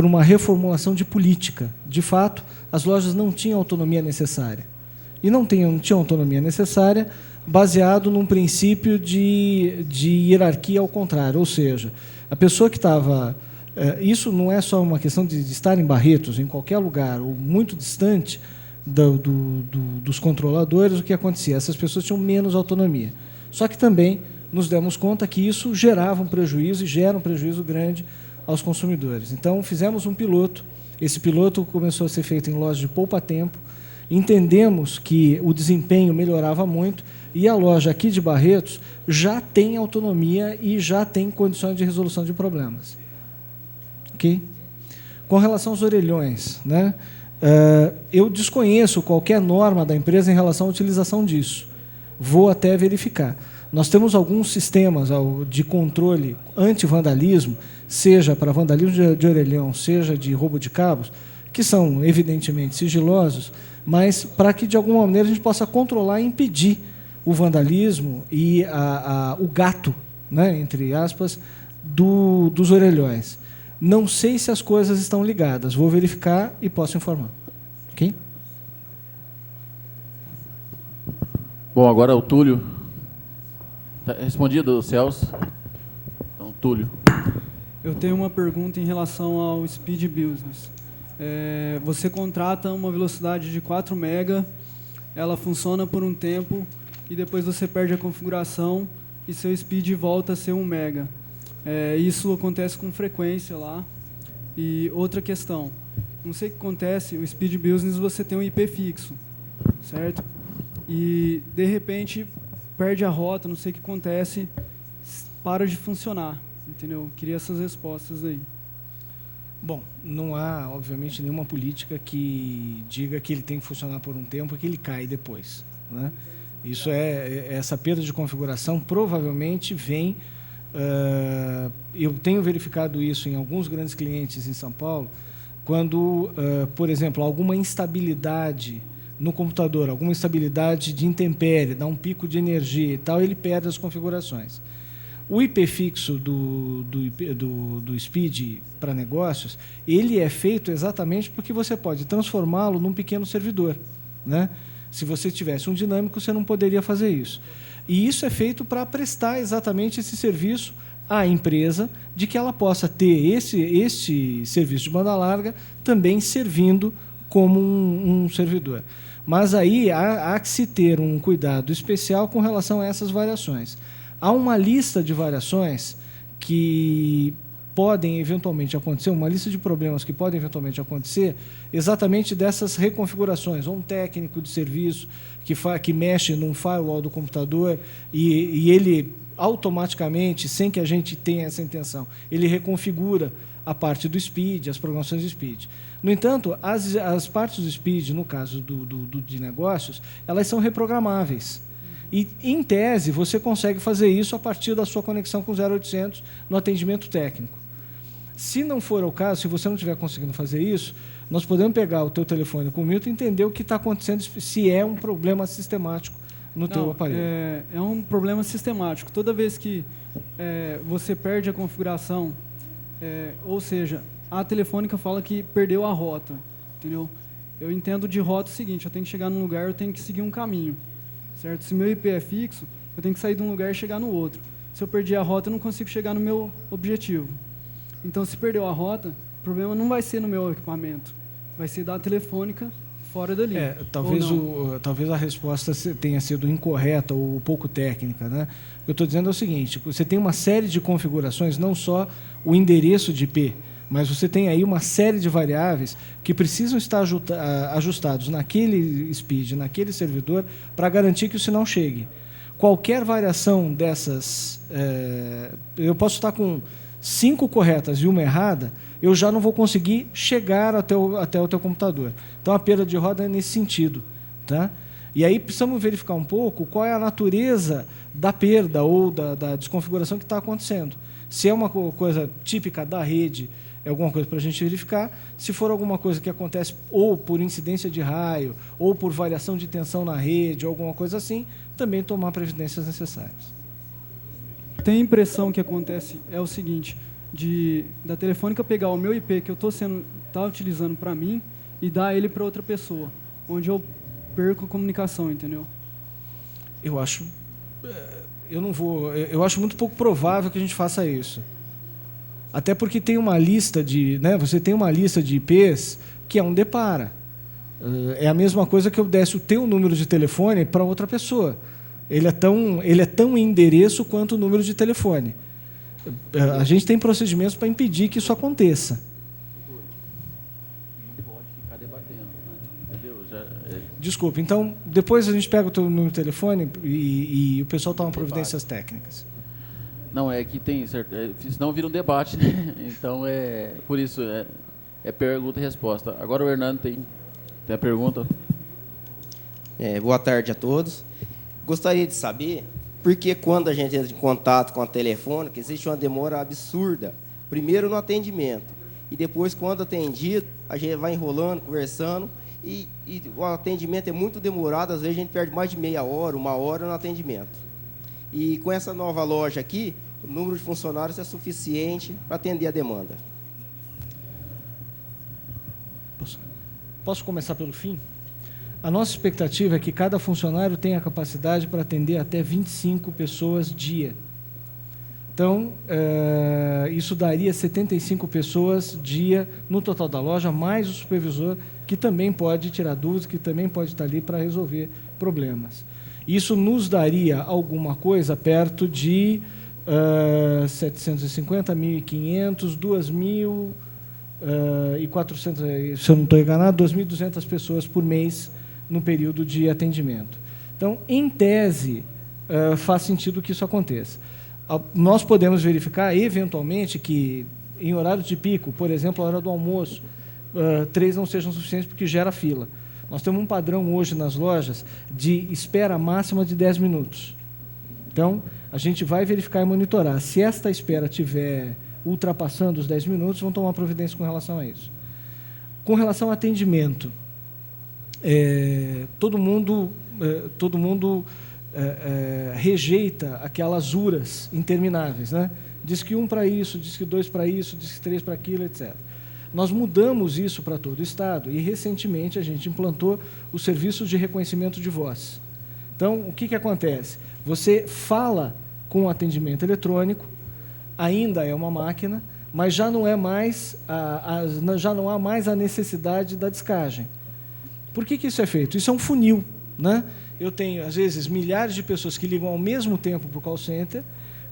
uma reformulação de política. De fato, as lojas não tinham autonomia necessária. E não tinham autonomia necessária baseado num princípio de hierarquia ao contrário. Ou seja, a pessoa que estava... isso não é só uma questão de estar em Barretos, em qualquer lugar, ou muito distante dos controladores. O que acontecia? Essas pessoas tinham menos autonomia. Só que também nos demos conta que isso gerava um prejuízo e gera um prejuízo grande aos consumidores. Então, fizemos um piloto. Esse piloto começou a ser feito em lojas de poupa-tempo. Entendemos que o desempenho melhorava muito e a loja aqui de Barretos já tem autonomia e já tem condições de resolução de problemas. Ok? Com relação aos orelhões, né? Eu desconheço qualquer norma da empresa em relação à utilização disso. Vou até verificar. Nós temos alguns sistemas de controle anti-vandalismo, seja para vandalismo de orelhão, seja de roubo de cabos, que são evidentemente sigilosos, mas para que de alguma maneira a gente possa controlar e impedir o vandalismo e o gato, né, entre aspas, dos orelhões. Não sei se as coisas estão ligadas. Vou verificar e posso informar. Ok? Bom, agora o Túlio. Tá respondido, Celso. Então, Túlio. Eu tenho uma pergunta em relação ao Speed Business. Você contrata uma velocidade de 4 MB, ela funciona por um tempo e depois você perde a configuração e seu speed volta a ser 1 MB. Isso acontece com frequência lá. E outra questão, não sei o que acontece, o Speed Business você tem um IP fixo, certo? E, de repente, perde a rota, não sei o que acontece, para de funcionar, entendeu? Queria essas respostas aí. Bom, não há, obviamente, nenhuma política que diga que ele tem que funcionar por um tempo e que ele cai depois, né? Isso essa perda de configuração provavelmente vem... eu tenho verificado isso em alguns grandes clientes em São Paulo, quando, por exemplo, alguma instabilidade no computador, alguma instabilidade de intempérie, dá um pico de energia e tal, ele perde as configurações. O IP fixo do Speed para negócios, ele é feito exatamente porque você pode transformá-lo num pequeno servidor, né? Se você tivesse um dinâmico, você não poderia fazer isso. E isso é feito para prestar exatamente esse serviço à empresa, de que ela possa ter este serviço de banda larga também servindo como um servidor. Mas aí há que se ter um cuidado especial com relação a essas variações. Há uma lista de variações que podem eventualmente acontecer, uma lista de problemas que podem eventualmente acontecer, exatamente dessas reconfigurações. Ou um técnico de serviço que mexe num firewall do computador e ele automaticamente, sem que a gente tenha essa intenção, ele reconfigura a parte do Speed, as programações do Speed. No entanto, as partes do Speed, no caso de negócios, elas são reprogramáveis. E, em tese, você consegue fazer isso a partir da sua conexão com o 0800 no atendimento técnico. Se não for o caso, se você não estiver conseguindo fazer isso, nós podemos pegar o teu telefone com o Milton e entender o que está acontecendo, se é um problema sistemático no teu aparelho. É um problema sistemático. Toda vez que você perde a configuração, ou seja, a Telefônica fala que perdeu a rota, entendeu? Eu entendo de rota o seguinte: eu tenho que chegar num lugar, eu tenho que seguir um caminho, certo? Se meu IP é fixo, eu tenho que sair de um lugar e chegar no outro. Se eu perdi a rota, eu não consigo chegar no meu objetivo. Então, se perdeu a rota, o problema não vai ser no meu equipamento, vai ser da Telefônica fora dali. Talvez a resposta tenha sido incorreta ou pouco técnica, né? O que eu estou dizendo é o seguinte: você tem uma série de configurações, não só o endereço de IP, mas você tem aí uma série de variáveis que precisam estar ajustados naquele Speed, naquele servidor, para garantir que o sinal chegue. Qualquer variação dessas... eu posso estar com 5 corretas e uma errada, eu já não vou conseguir chegar até o teu computador. Então, a perda de roda é nesse sentido. Tá? E aí precisamos verificar um pouco qual é a natureza da perda ou da desconfiguração que está acontecendo. Se é uma coisa típica da rede, é alguma coisa para a gente verificar. Se for alguma coisa que acontece ou por incidência de raio, ou por variação de tensão na rede, ou alguma coisa assim, também tomar providências necessárias. Tem a impressão que acontece é o seguinte, da Telefônica pegar o meu IP que eu estou utilizando para mim e dar ele para outra pessoa, onde eu perco a comunicação, entendeu? Eu acho muito pouco provável que a gente faça isso. Até porque tem uma lista você tem uma lista de IPs que é um depara. É a mesma coisa que eu desse o teu número de telefone para outra pessoa. Ele é tão endereço quanto o número de telefone. A gente tem procedimentos para impedir que isso aconteça. Não pode ficar debatendo, entendeu? Desculpe, então, depois a gente pega o teu número de telefone e o pessoal toma providências técnicas. Não, é que tem, senão vira um debate, né? Então, por isso, é pergunta e resposta. Agora o Hernando tem a pergunta. Boa tarde a todos. Gostaria de saber por que quando a gente entra em contato com a Telefônica, existe uma demora absurda. Primeiro no atendimento, e depois, quando atendido, a gente vai enrolando, conversando, e o atendimento é muito demorado, às vezes a gente perde mais de meia hora, 1 hora no atendimento. E com essa nova loja aqui, o número de funcionários é suficiente para atender a demanda. Posso começar pelo fim? A nossa expectativa é que cada funcionário tenha a capacidade para atender até 25 pessoas dia. Então, isso daria 75 pessoas dia no total da loja, mais o supervisor, que também pode tirar dúvidas, que também pode estar ali para resolver problemas. Isso nos daria alguma coisa perto de 750, 1.500, 2.400, se eu não estou enganado, 2.200 pessoas por mês no período de atendimento. Então, em tese, faz sentido que isso aconteça. Nós podemos verificar, eventualmente, que em horário de pico, por exemplo, a hora do almoço, 3 não sejam suficientes porque gera fila. Nós temos um padrão hoje nas lojas de espera máxima de 10 minutos. Então, a gente vai verificar e monitorar. Se esta espera estiver ultrapassando os 10 minutos, vão tomar providência com relação a isso. Com relação ao atendimento, todo mundo rejeita aquelas URAs intermináveis, né? Diz que 1 para isso, diz que 2 para isso, diz que 3 para aquilo, etc. Nós mudamos isso para todo o Estado e, recentemente, a gente implantou os serviços de reconhecimento de voz. Então, o que acontece? Você fala com o atendimento eletrônico, ainda é uma máquina, mas já não há mais a necessidade da descagem. Por que isso é feito? Isso é um funil, né? Eu tenho, às vezes, milhares de pessoas que ligam ao mesmo tempo para o call center.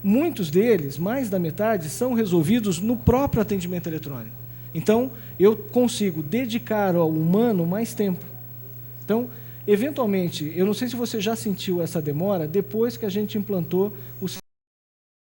Muitos deles, mais da metade, são resolvidos no próprio atendimento eletrônico. Então, eu consigo dedicar ao humano mais tempo. Então, eventualmente, eu não sei se você já sentiu essa demora depois que a gente implantou os